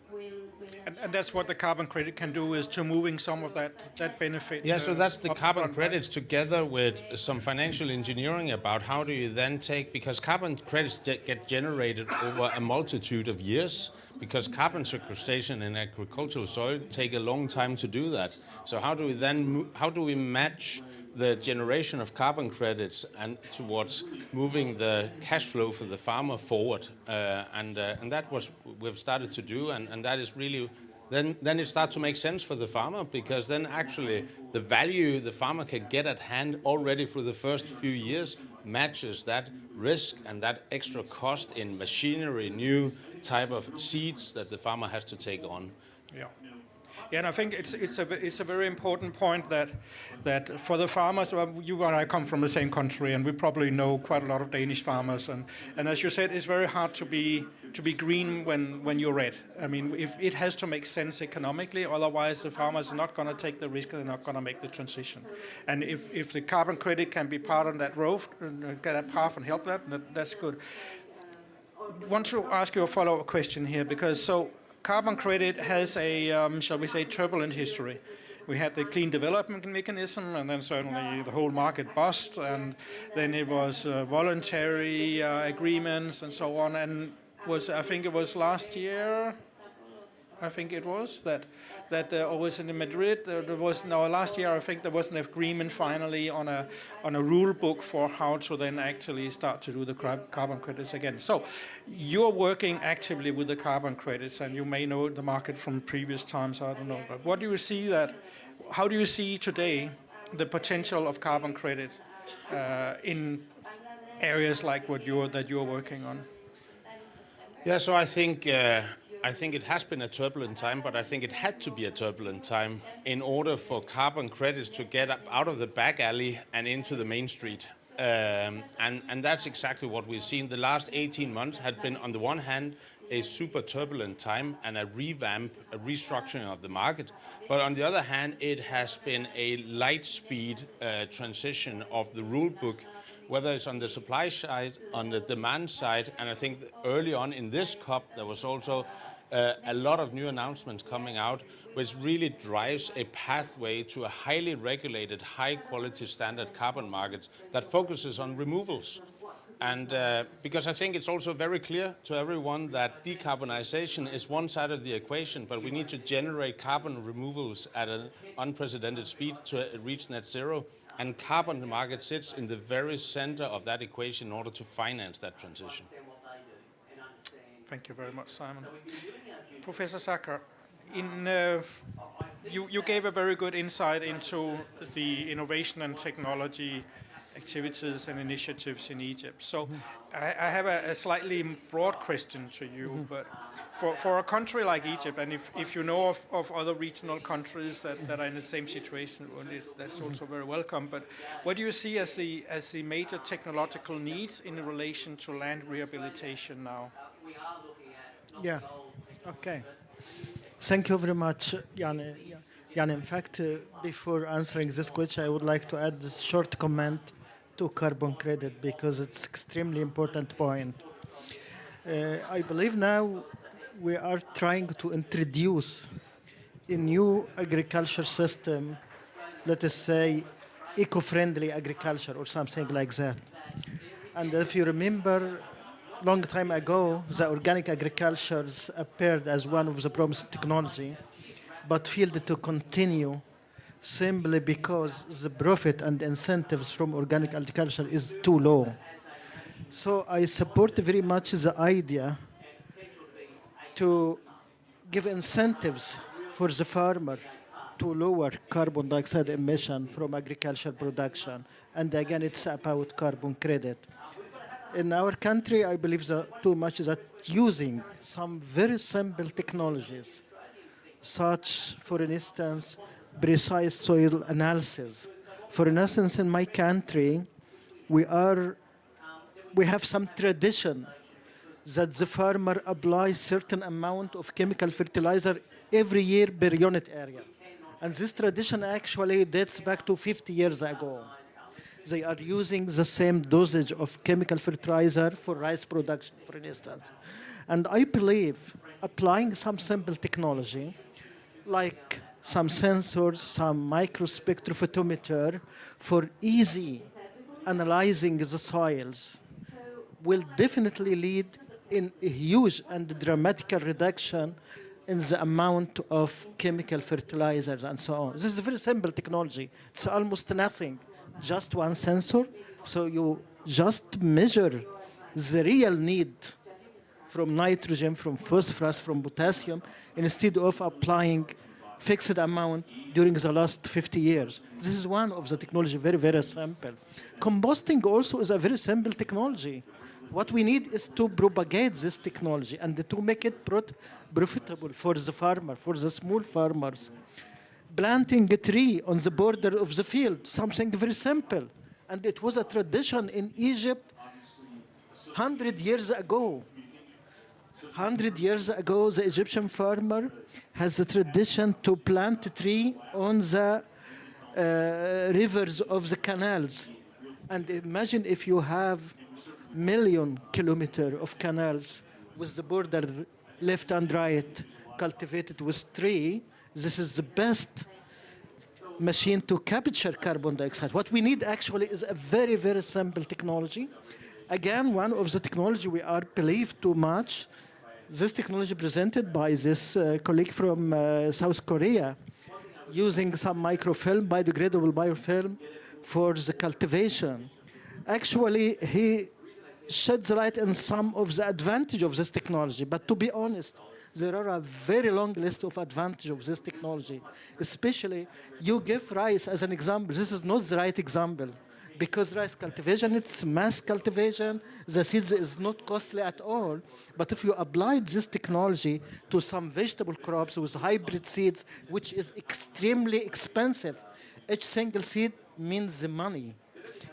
And that's what the carbon credit can do, is to moving some of that benefit. Yeah, so that's the up carbon front, credits together with some financial engineering about how do you then take, because carbon credits get generated over a multitude of years, because carbon sequestration in agricultural soil take a long time to do that. So how do we match the generation of carbon credits and towards moving the cash flow for the farmer forward, and that was we've started to do, and that is really then it starts to make sense for the farmer, because then actually the value the farmer can get at hand already for the first few years matches that risk and that extra cost in machinery, new type of seeds that the farmer has to take on. Yeah. Yeah, and I think it's a very important point that for the farmers, well, you and I come from the same country, and we probably know quite a lot of Danish farmers, and as you said, it's very hard to be green when you're red. I mean, if it has to make sense economically, otherwise the farmers are not going to take the risk, they're not going to make the transition. And if the carbon credit can be part of that road, get that path and help that's good. I want to ask you a follow-up question here, because carbon credit has a, shall we say, turbulent history. We had the clean development mechanism, and then suddenly the whole market bust, and then it was voluntary agreements and so on. And I think it was last year. I think it was that always in Madrid last year. I think there was an agreement finally on a rule book for how to then actually start to do the carbon credits again. So you're working actively with the carbon credits, and you may know the market from previous times. I don't know, but what do you see how do you see today the potential of carbon credit in areas like that you're working on? Yeah, so I think it has been a turbulent time, but I think it had to be a turbulent time in order for carbon credits to get up out of the back alley and into the main street. And that's exactly what we've seen. The last 18 months had been, on the one hand, a super turbulent time and a restructuring of the market. But on the other hand, it has been a light speed transition of the rule book, whether it's on the supply side, on the demand side. And I think early on in this COP, there was also a lot of new announcements coming out, which really drives a pathway to a highly regulated, high-quality standard carbon market that focuses on removals. And because I think it's also very clear to everyone that decarbonization is one side of the equation, but we need to generate carbon removals at an unprecedented speed to reach net zero. And carbon market sits in the very center of that equation in order to finance that transition. Thank you very much, Simon. Professor Sacker, you gave a very good insight into the innovation and technology activities and initiatives in Egypt. So I have a slightly broad question to you, but for a country like Egypt, and if you know of other regional countries that are in the same situation, well, that's also very welcome. But what do you see as the major technological needs in relation to land rehabilitation now? Yeah, okay. Thank you very much, Jan. Jan, in fact, before answering this question, I would like to add a short comment to carbon credit because it's extremely important point. I believe now we are trying to introduce a new agriculture system, let us say eco-friendly agriculture or something like that. And if you remember, long time ago, the organic agriculture appeared as one of the promising technology, but failed to continue simply because the profit and incentives from organic agriculture is too low. So I support very much the idea to give incentives for the farmer to lower carbon dioxide emission from agricultural production. And again, it's about carbon credit. In our country, I believe that too much that using some very simple technologies, such, for instance, precise soil analysis. For instance, in my country, we have some tradition that the farmer applies certain amount of chemical fertilizer every year per unit area. And this tradition actually dates back to 50 years ago. They are using the same dosage of chemical fertilizer for rice production, for instance. And I believe applying some simple technology, like some sensors, some microspectrophotometer for easy analyzing the soils, will definitely lead in a huge and dramatic reduction in the amount of chemical fertilizers and so on. This is a very simple technology. It's almost nothing, just one sensor. So you just measure the real need from nitrogen, from phosphorus, from potassium, instead of applying fixed amount during the last 50 years. This is one of the technology, very, very simple. Composting also is a very simple technology. What we need is to propagate this technology and to make it profitable for the farmer, for the small farmers. Planting a tree on the border of the field, something very simple. And it was a tradition in Egypt 100 years ago. 100 years ago, the Egyptian farmer has a tradition to plant a tree on the rivers of the canals. And imagine if you have million kilometers of canals with the border left and right cultivated with tree. This is the best machine to capture carbon dioxide. What we need actually is a very, very simple technology. Again, one of the technology we are believed too much. This technology presented by this colleague from South Korea, using some microfilm, biodegradable biofilm for the cultivation. Actually, he sheds light on some of the advantage of this technology. But to be honest, there are a very long list of advantages of this technology. Especially, you give rice as an example. This is not the right example. Because rice cultivation, it's mass cultivation. The seeds is not costly at all. But if you apply this technology to some vegetable crops with hybrid seeds, which is extremely expensive, each single seed means the money.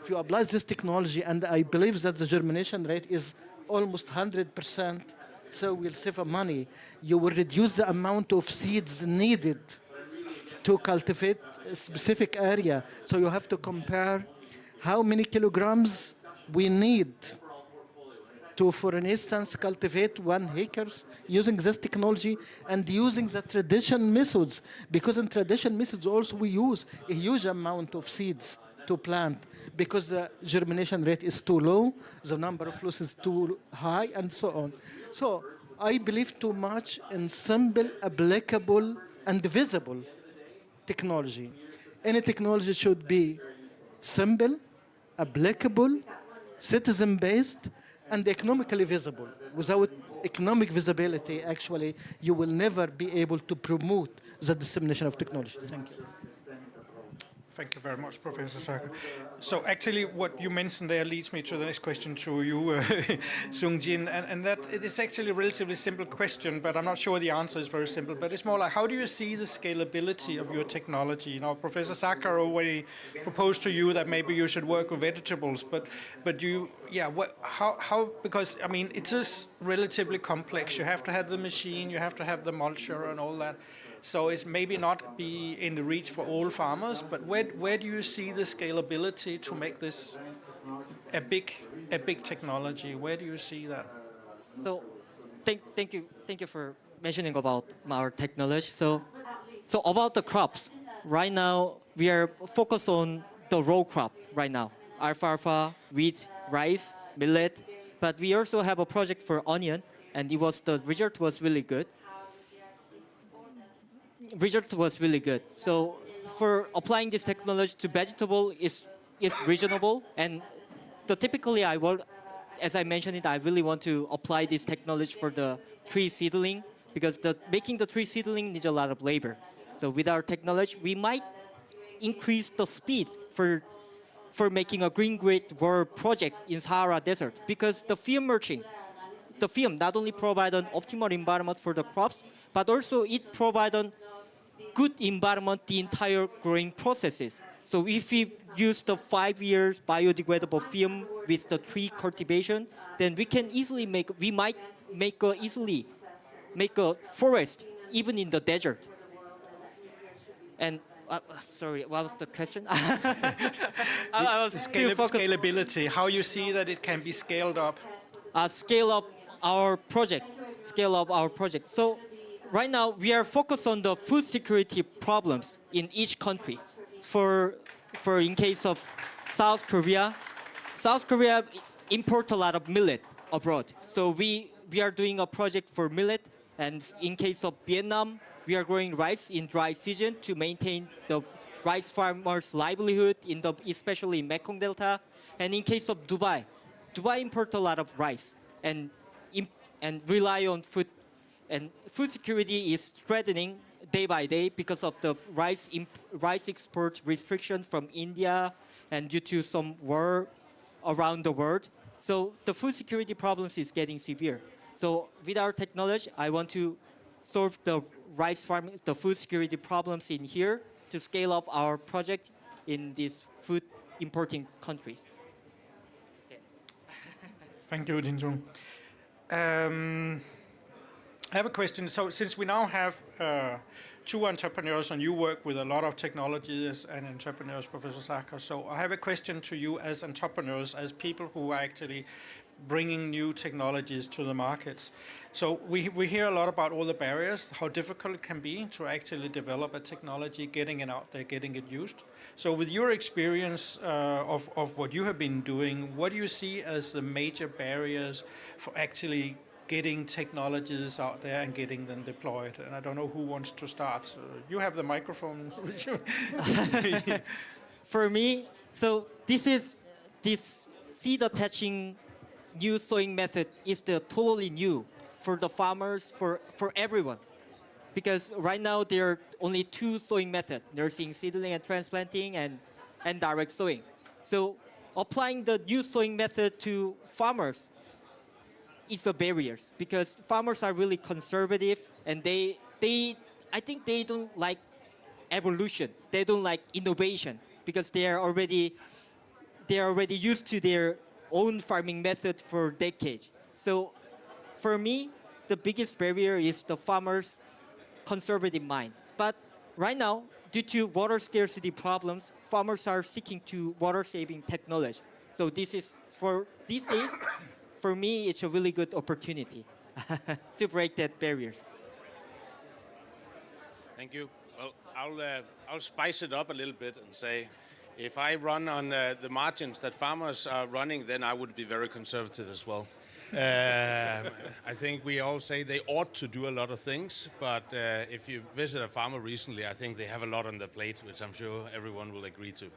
If you apply this technology, and I believe that the germination rate is almost 100%, so we'll save money. You will reduce the amount of seeds needed to cultivate a specific area. So you have to compare how many kilograms we need to, for instance, cultivate 1 acre using this technology and using the traditional methods. Because in traditional methods also we use a huge amount of seeds to plant because the germination rate is too low, the number of losses is too high, and so on. So I believe too much in simple, applicable, and visible technology. Any technology should be simple, applicable, citizen-based, and economically visible. Without economic visibility, actually, you will never be able to promote the dissemination of technology. Thank you. Thank you very much, Professor Saka. So actually what you mentioned there leads me to the next question to you, Sung Jin, and that it is actually a relatively simple question, but I'm not sure the answer is very simple, but it's more like, how do you see the scalability of your technology? You know, Professor Saka already proposed to you that maybe you should work with vegetables, but you, yeah, how, because, I mean, it is relatively complex. You have to have the machine, you have to have the mulcher and all that. So it's maybe not be in the reach for all farmers, but where do you see the scalability to make this a big technology? Where do you see that? So, thank you for mentioning about our technology. So about the crops, right now we are focused on the row crop right now: alfalfa, wheat, rice, millet. But we also have a project for onion, and the result was really good. So for applying this technology to vegetable is reasonable, and typically as I mentioned it, I really want to apply this technology for the tree seedling, because making the tree seedling needs a lot of labor. So with our technology, we might increase the speed for making a green grid world project in Sahara Desert, because the film not only provide an optimal environment for the crops, but also it provide an good environment the entire growing processes. So if we use the 5 years biodegradable film with the tree cultivation, then we might easily make a forest even in the desert. And sorry, what was the question? I was still focused. Scalability, how you see that it can be scaled up. Scale up our project. So right now we are focused on the food security problems in each country. For in case of South Korea import a lot of millet abroad. So we are doing a project for millet, and in case of Vietnam, we are growing rice in dry season to maintain the rice farmers' livelihood especially in Mekong Delta. And in case of Dubai import a lot of rice and rely on food, and food security is threatening day by day because of the rice export restriction from India and due to some war around the world. So the food security problems is getting severe. So with our technology, I want to solve the rice farming, the food security problems in here to scale up our project in these food importing countries. Thank you, Jin-Sung. I have a question. So since we now have two entrepreneurs, and you work with a lot of technologies and entrepreneurs, Professor Saka, so I have a question to you as entrepreneurs, as people who are actually bringing new technologies to the markets. So we hear a lot about all the barriers, how difficult it can be to actually develop a technology, getting it out there, getting it used. So with your experience of what you have been doing, what do you see as the major barriers for actually getting technologies out there and getting them deployed? And I don't know who wants to start. You have the microphone. For me, so this seed attaching new sowing method is the totally new for the farmers, for everyone. Because right now there are only two sowing methods: nursing seedling and transplanting, and direct sowing. So applying the new sowing method to farmers is a barrier, because farmers are really conservative, and I think they don't like evolution. They don't like innovation, because they are already used to their own farming method for decades. So for me, the biggest barrier is the farmers' conservative mind. But right now, due to water scarcity problems, farmers are seeking to water-saving technology. So this is, for these days, for me, it's a really good opportunity to break that barriers. Thank you. Well, I'll spice it up a little bit and say, if I run on the margins that farmers are running, then I would be very conservative as well. I think we all say they ought to do a lot of things, but if you visit a farmer recently, I think they have a lot on their plate, which I'm sure everyone will agree to.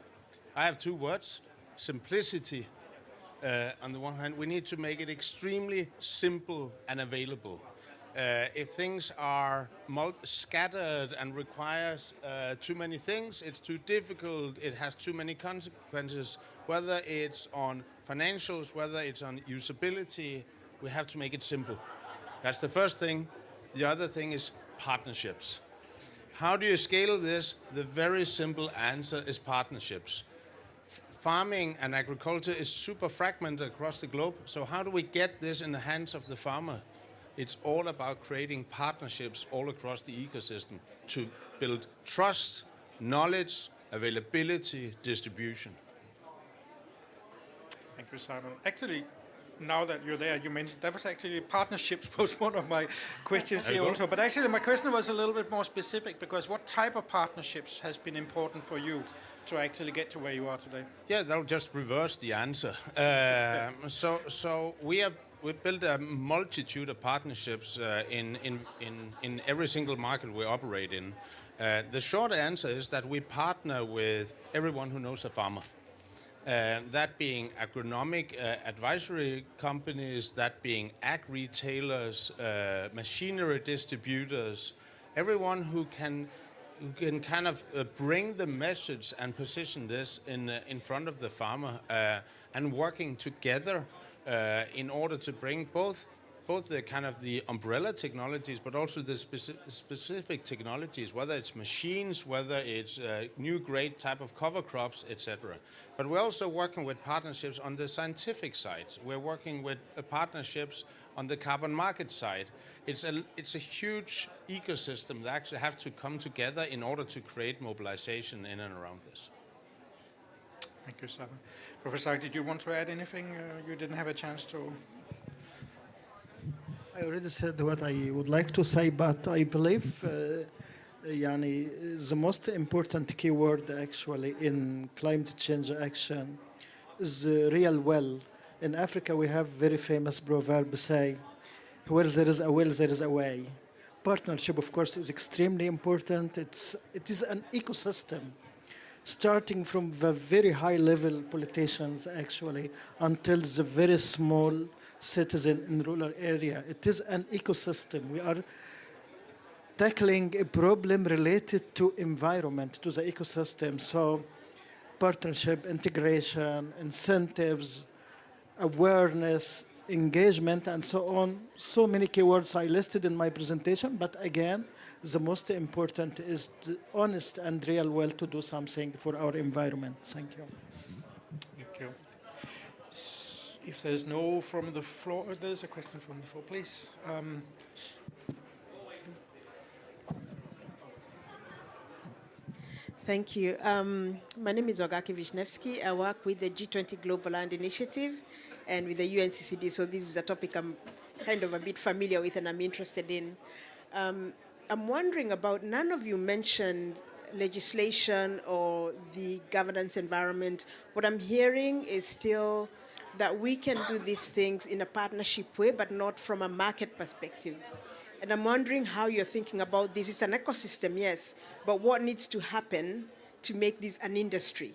I have two words: simplicity. On the one hand, we need to make it extremely simple and available. If things are scattered and requires too many things, it's too difficult, it has too many consequences, whether it's on financials, whether it's on usability, we have to make it simple. That's the first thing. The other thing is partnerships. How do you scale this? The very simple answer is partnerships. Farming and agriculture is super fragmented across the globe, so how do we get this in the hands of the farmer? It's all about creating partnerships all across the ecosystem to build trust, knowledge, availability, distribution. Thank you, Simon. Actually, now that you're there, you mentioned that was actually partnerships was one of my questions here also. But actually, my question was a little bit more specific, because what type of partnerships has been important for you to actually get to where you are today? Yeah, that'll just reverse the answer. So we built a multitude of partnerships in every single market we operate in. The short answer is that we partner with everyone who knows a farmer. That being agronomic advisory companies, that being ag retailers, machinery distributors, everyone who can kind of bring the message and position this in front of the farmer, and working together in order to bring both the kind of the umbrella technologies, but also the specific technologies, whether it's machines, whether it's new great type of cover crops, etc. But we're also working with partnerships on the scientific side. We're working with partnerships on the carbon market side. It's a huge ecosystem that actually have to come together in order to create mobilization in and around this. Thank you, Simon. Professor, did you want to add anything? You didn't have a chance to. I already said what I would like to say, but I believe the most important keyword actually in climate change action is real will. In Africa, we have very famous proverb say, where there is a will, there is a way. Partnership, of course, is extremely important. It is an ecosystem, starting from the very high-level politicians, actually, until the very small citizen in rural area. It is an ecosystem. We are tackling a problem related to environment, to the ecosystem. So partnership, integration, incentives, awareness, engagement, and so on. So many keywords I listed in my presentation, but again, the most important is the honest and real will to do something for our environment. Thank you. Thank you. If there's no from the floor, there's a question from the floor, please. Thank you. My name is Ogaki Vishnevsky. I work with the G20 Global Land Initiative and with the UNCCD, so this is a topic I'm kind of a bit familiar with and I'm interested in. I'm wondering about, none of you mentioned legislation or the governance environment. What I'm hearing is still that we can do these things in a partnership way, but not from a market perspective. And I'm wondering how you're thinking about this. It's an ecosystem, yes, but what needs to happen to make this an industry,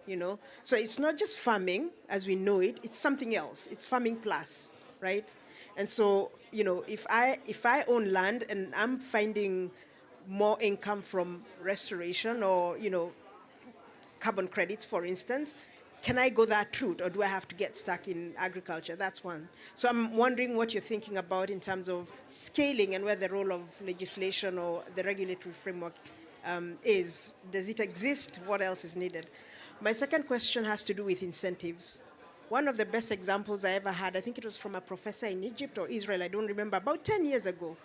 you know? So it's not just farming as we know it, it's something else. It's farming plus, right? And so, you know, if I own land and I'm finding more income from restoration or, you know, carbon credits, for instance, can I go that route, or do I have to get stuck in agriculture? That's one. So I'm wondering what you're thinking about in terms of scaling and where the role of legislation or the regulatory framework is. Does it exist? What else is needed? My second question has to do with incentives. One of the best examples I ever had, I think it was from a professor in Egypt or Israel, I don't remember, about 10 years ago,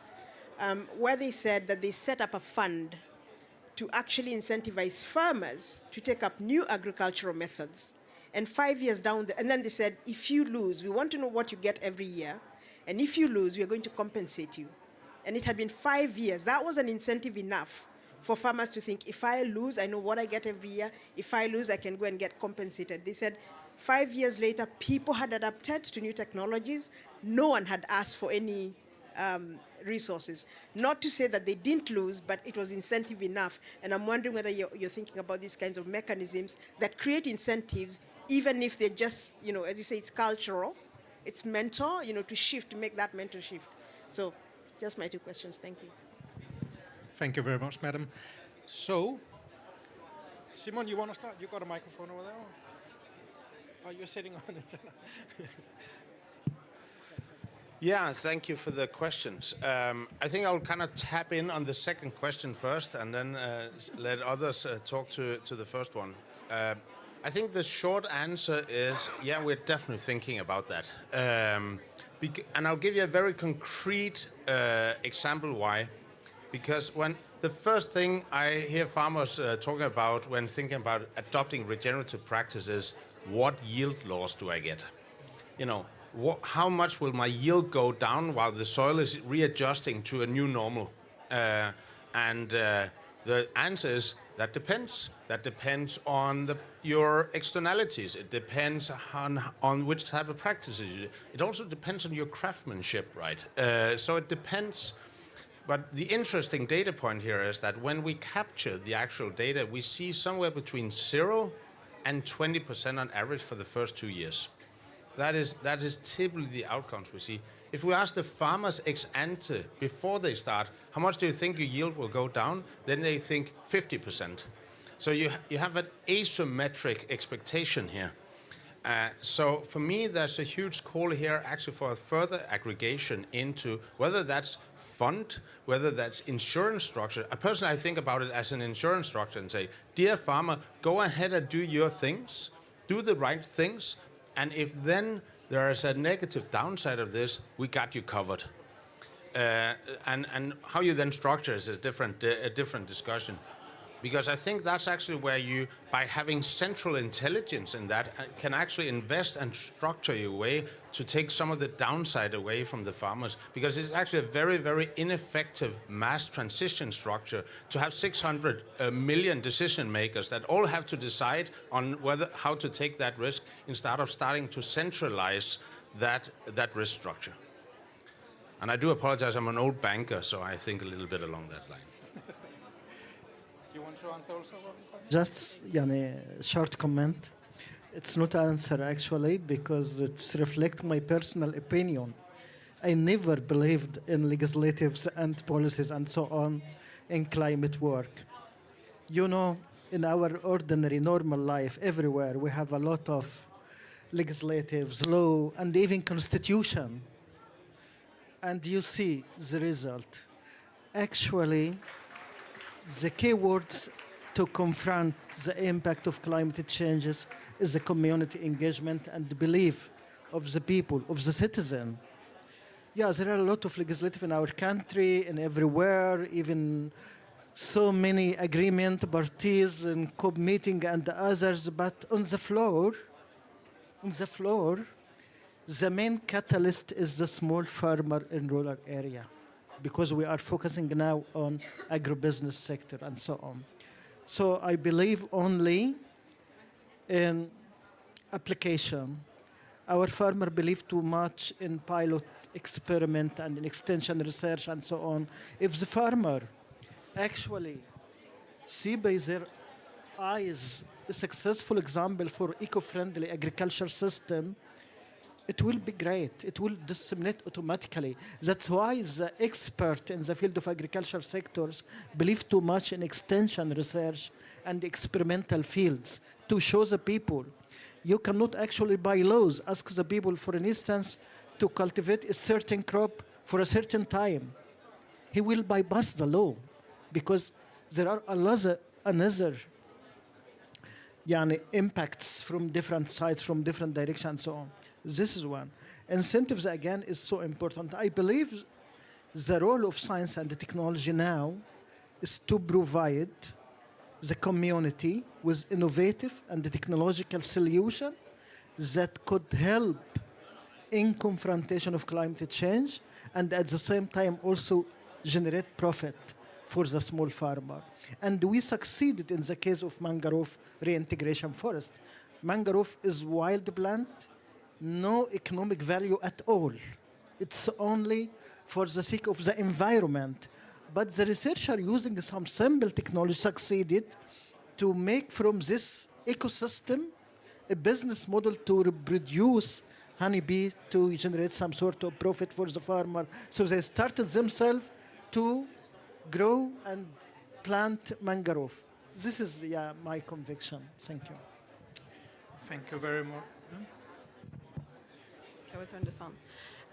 where they said that they set up a fund to actually incentivize farmers to take up new agricultural methods. And 5 years down, and then they said, if you lose, we want to know what you get every year. And if you lose, we are going to compensate you. And it had been 5 years. That was an incentive enough for farmers to think, if I lose, I know what I get every year. If I lose, I can go and get compensated. They said 5 years later, people had adapted to new technologies. No one had asked for any resources. Not to say that they didn't lose, but it was incentive enough. And I'm wondering whether you're thinking about these kinds of mechanisms that create incentives, even if they're just, you know, as you say, it's cultural, it's mental, you know, to shift, to make that mental shift. So Just my two questions. Thank you. Thank you very much, madam. So, Simon, you want to start? You got a microphone over there? Oh, you're sitting on it. Yeah, thank you for the questions. I think I'll kind of tap in on the second question first and then let others talk to the first one. I think the short answer is, yeah, we're definitely thinking about that. And I'll give you a very concrete example why. Because when the first thing I hear farmers talking about when thinking about adopting regenerative practices, what yield loss do I get? You know, how much will my yield go down while the soil is readjusting to a new normal? And the answer is that depends. That depends on your externalities. It depends on which type of practices you do. It also depends on your craftsmanship, right? So it depends. But the interesting data point here is that when we capture the actual data, we see somewhere between 0 and 20% on average for the first 2 years. That is typically the outcomes we see. If we ask the farmers ex ante before they start, how much do you think your yield will go down? Then they think 50%. So you have an asymmetric expectation here. So for me, there's a huge call here actually for a further aggregation into whether that's fund, whether that's insurance structure. Personally, I think about it as an insurance structure and say, dear farmer, go ahead and do your things, do the right things, and if then there is a negative downside of this, we got you covered. And how you then structure is a different discussion. Because I think that's actually where you, by having central intelligence in that, can actually invest and structure your way to take some of the downside away from the farmers. Because it's actually a very, very ineffective mass transition structure to have 600 million decision makers that all have to decide on how to take that risk instead of starting to centralize that risk structure. And I do apologize, I'm an old banker, so I think a little bit along that line. You want to answer also? Just short comment. It's not answer actually because it's reflect my personal opinion. I never believed in legislatives and policies and so on in climate work. You know, in our ordinary normal life everywhere we have a lot of legislatives, law, and even constitution. And you see the result. Actually, the key words to confront the impact of climate changes is the community engagement and the belief of the people, of the citizen. Yeah, there are a lot of legislative in our country and everywhere, even so many agreement parties and COP meeting and others, but on the floor, the main catalyst is the small farmer in rural area, because we are focusing now on agribusiness sector and so on. So I believe only in application. Our farmer believe too much in pilot experiment and in extension research and so on. If the farmer actually see by their eyes a successful example for eco-friendly agriculture system, it will be great. It will disseminate automatically. That's why the expert in the field of agriculture sectors believe too much in extension research and experimental fields to show the people. You cannot actually by laws ask the people, for instance, to cultivate a certain crop for a certain time. He will bypass the law because there are another impacts from different sides, from different directions and so on. This is one. Incentives, again, is so important. I believe the role of science and technology now is to provide the community with innovative and technological solution that could help in confrontation of climate change and at the same time also generate profit for the small farmer. And we succeeded in the case of mangrove reintegration forest. Mangrove is wild plant, no economic value at all. It's only for the sake of the environment. But the researcher using some simple technology succeeded to make from this ecosystem a business model to reproduce honeybee to generate some sort of profit for the farmer. So they started themselves to grow and plant mangrove. This is my conviction. Thank you. Thank you very much. Okay, we'll turn this on.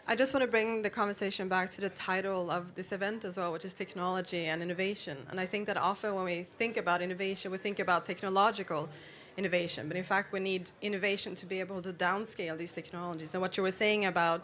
I just want to bring the conversation back to the title of this event as well, which is technology and innovation. And I think that often when we think about innovation, we think about technological innovation. But in fact, we need innovation to be able to downscale these technologies. And what you were saying about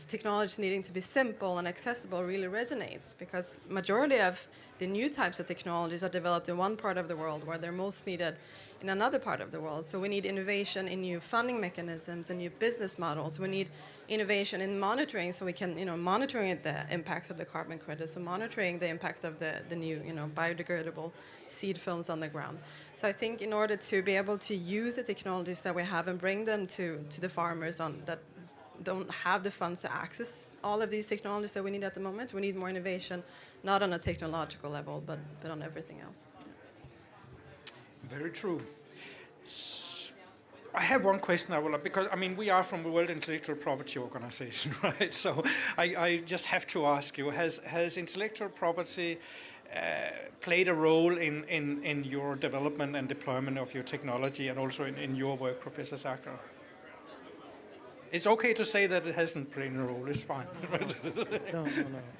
technologies needing to be simple and accessible really resonates, because majority of the new types of technologies are developed in one part of the world where they're most needed in another part of the world. So we need innovation in new funding mechanisms and new business models. We need innovation in monitoring, so we can, monitoring the impacts of the carbon credits, and monitoring the impact of the new, biodegradable seed films on the ground. So I think in order to be able to use the technologies that we have and bring them to the farmers that don't have the funds to access all of these technologies that we need at the moment, we need more innovation, not on a technological level, but on everything else. Very true. I have one question because we are from the World Intellectual Property Organization, right? So I just have to ask you, has intellectual property played a role in your development and deployment of your technology, and also in your work, Professor Sacker? It's okay to say that it hasn't played a role, it's fine. No.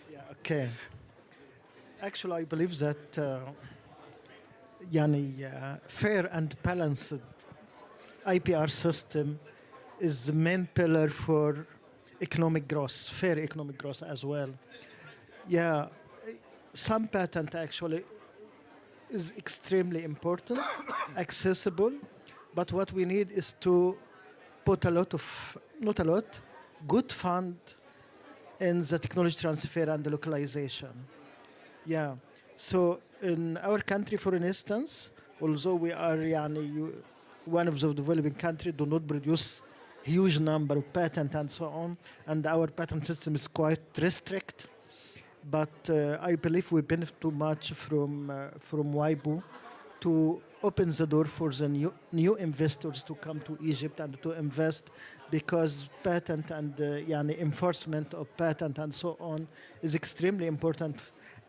Yeah, okay. Actually, I believe that fair and balanced IPR system is the main pillar for economic growth, fair economic growth as well. Yeah, some patent actually is extremely important, accessible, but what we need is to put good fund in the technology transfer and the localization. Yeah. So in our country, for instance, although we are one of the developing countries, do not produce huge number of patents and so on, and our patent system is quite restricted. But I believe we benefit too much from WIPO to open the door for the new investors to come to Egypt and to invest, because patent and enforcement of patent and so on is extremely important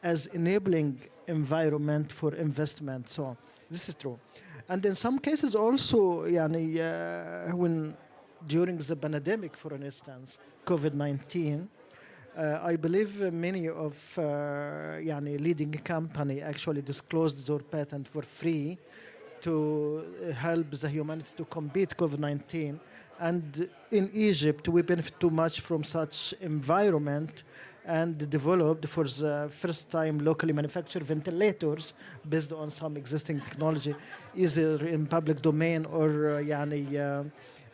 as enabling environment for investment. So this is true. And in some cases also, when during the pandemic, for instance, COVID-19, I believe many of leading company actually disclosed their patent for free to help the humanity to combat COVID-19. And in Egypt, we benefit too much from such environment, and developed for the first time locally manufactured ventilators based on some existing technology, either in public domain or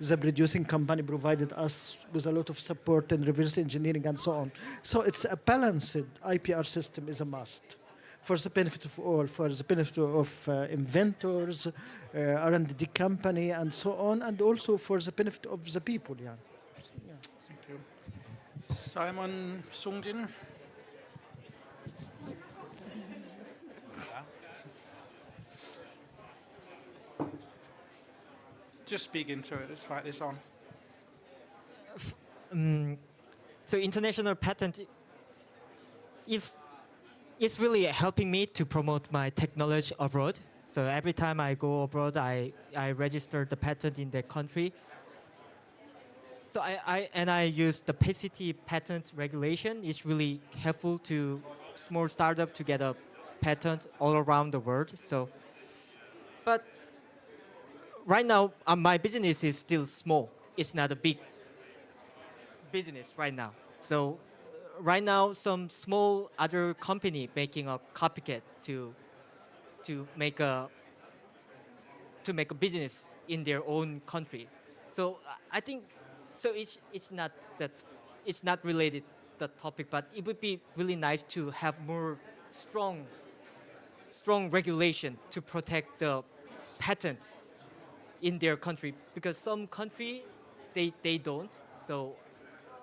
the producing company provided us with a lot of support and reverse engineering and so on. So it's a balanced IPR system is a must for the benefit of all, for the benefit of inventors, R&D company and so on, and also for the benefit of the people. Yeah. Thank you. Simon Sungjin. Just speak into it, it's fine, it's on. So international patent is really helping me to promote my technology abroad. So every time I go abroad, I register the patent in the country. So I use the PCT patent regulation. It's really helpful to small startup to get a patent all around the world. So, but right now my business is still small. It's not a big business right now. So right now, some small other company making a copycat to make a business in their own country. So I think so. It's not related to the topic, but it would be really nice to have more strong regulation to protect the patent in their country, because some country they don't. So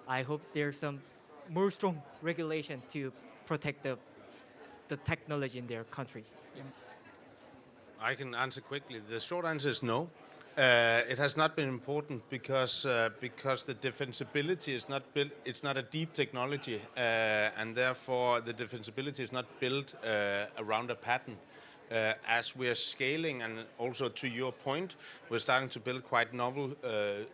I hope there's some more strong regulation to protect the technology in their country. I can answer quickly. The short answer is no. It has not been important because the defensibility is not built. It's not a deep technology, and therefore the defensibility is not built around a pattern. As we are scaling, and also to your point, we're starting to build quite novel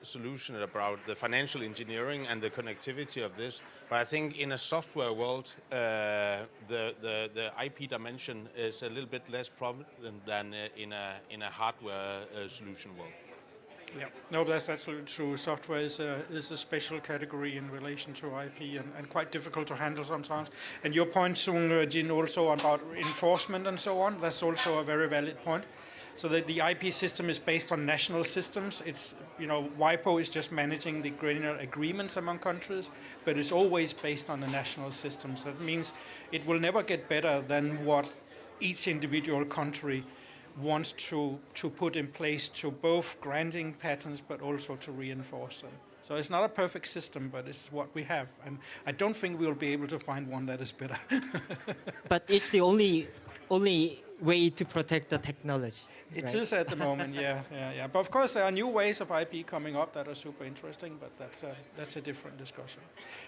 solutions about the financial engineering and the connectivity of this. But I think in a software world, the IP dimension is a little bit less prominent than in a hardware solution world. Yeah, no, that's absolutely true. Software is a special category in relation to IP and quite difficult to handle sometimes. And your point, Sung Jin, also about enforcement and so on, that's also a very valid point. So that the IP system is based on national systems. It's, WIPO is just managing the granular agreements among countries, but it's always based on the national systems. That means it will never get better than what each individual country wants to put in place to both granting patents but also to reinforce them. So it's not a perfect system, but it's what we have. And I don't think we'll be able to find one that is better. But it's the only way to protect the technology. It is at the moment, yeah. But of course, there are new ways of IP coming up that are super interesting, but that's a different discussion.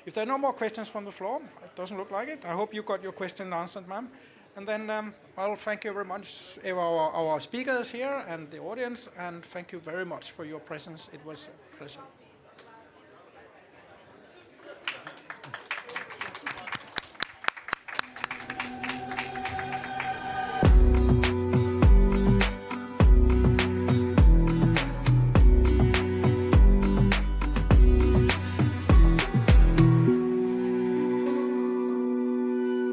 If there are no more questions from the floor, it doesn't look like it. I hope you got your question answered, ma'am. And then I'll thank you very much, our speakers here and the audience, and thank you very much for your presence. It was a pleasure.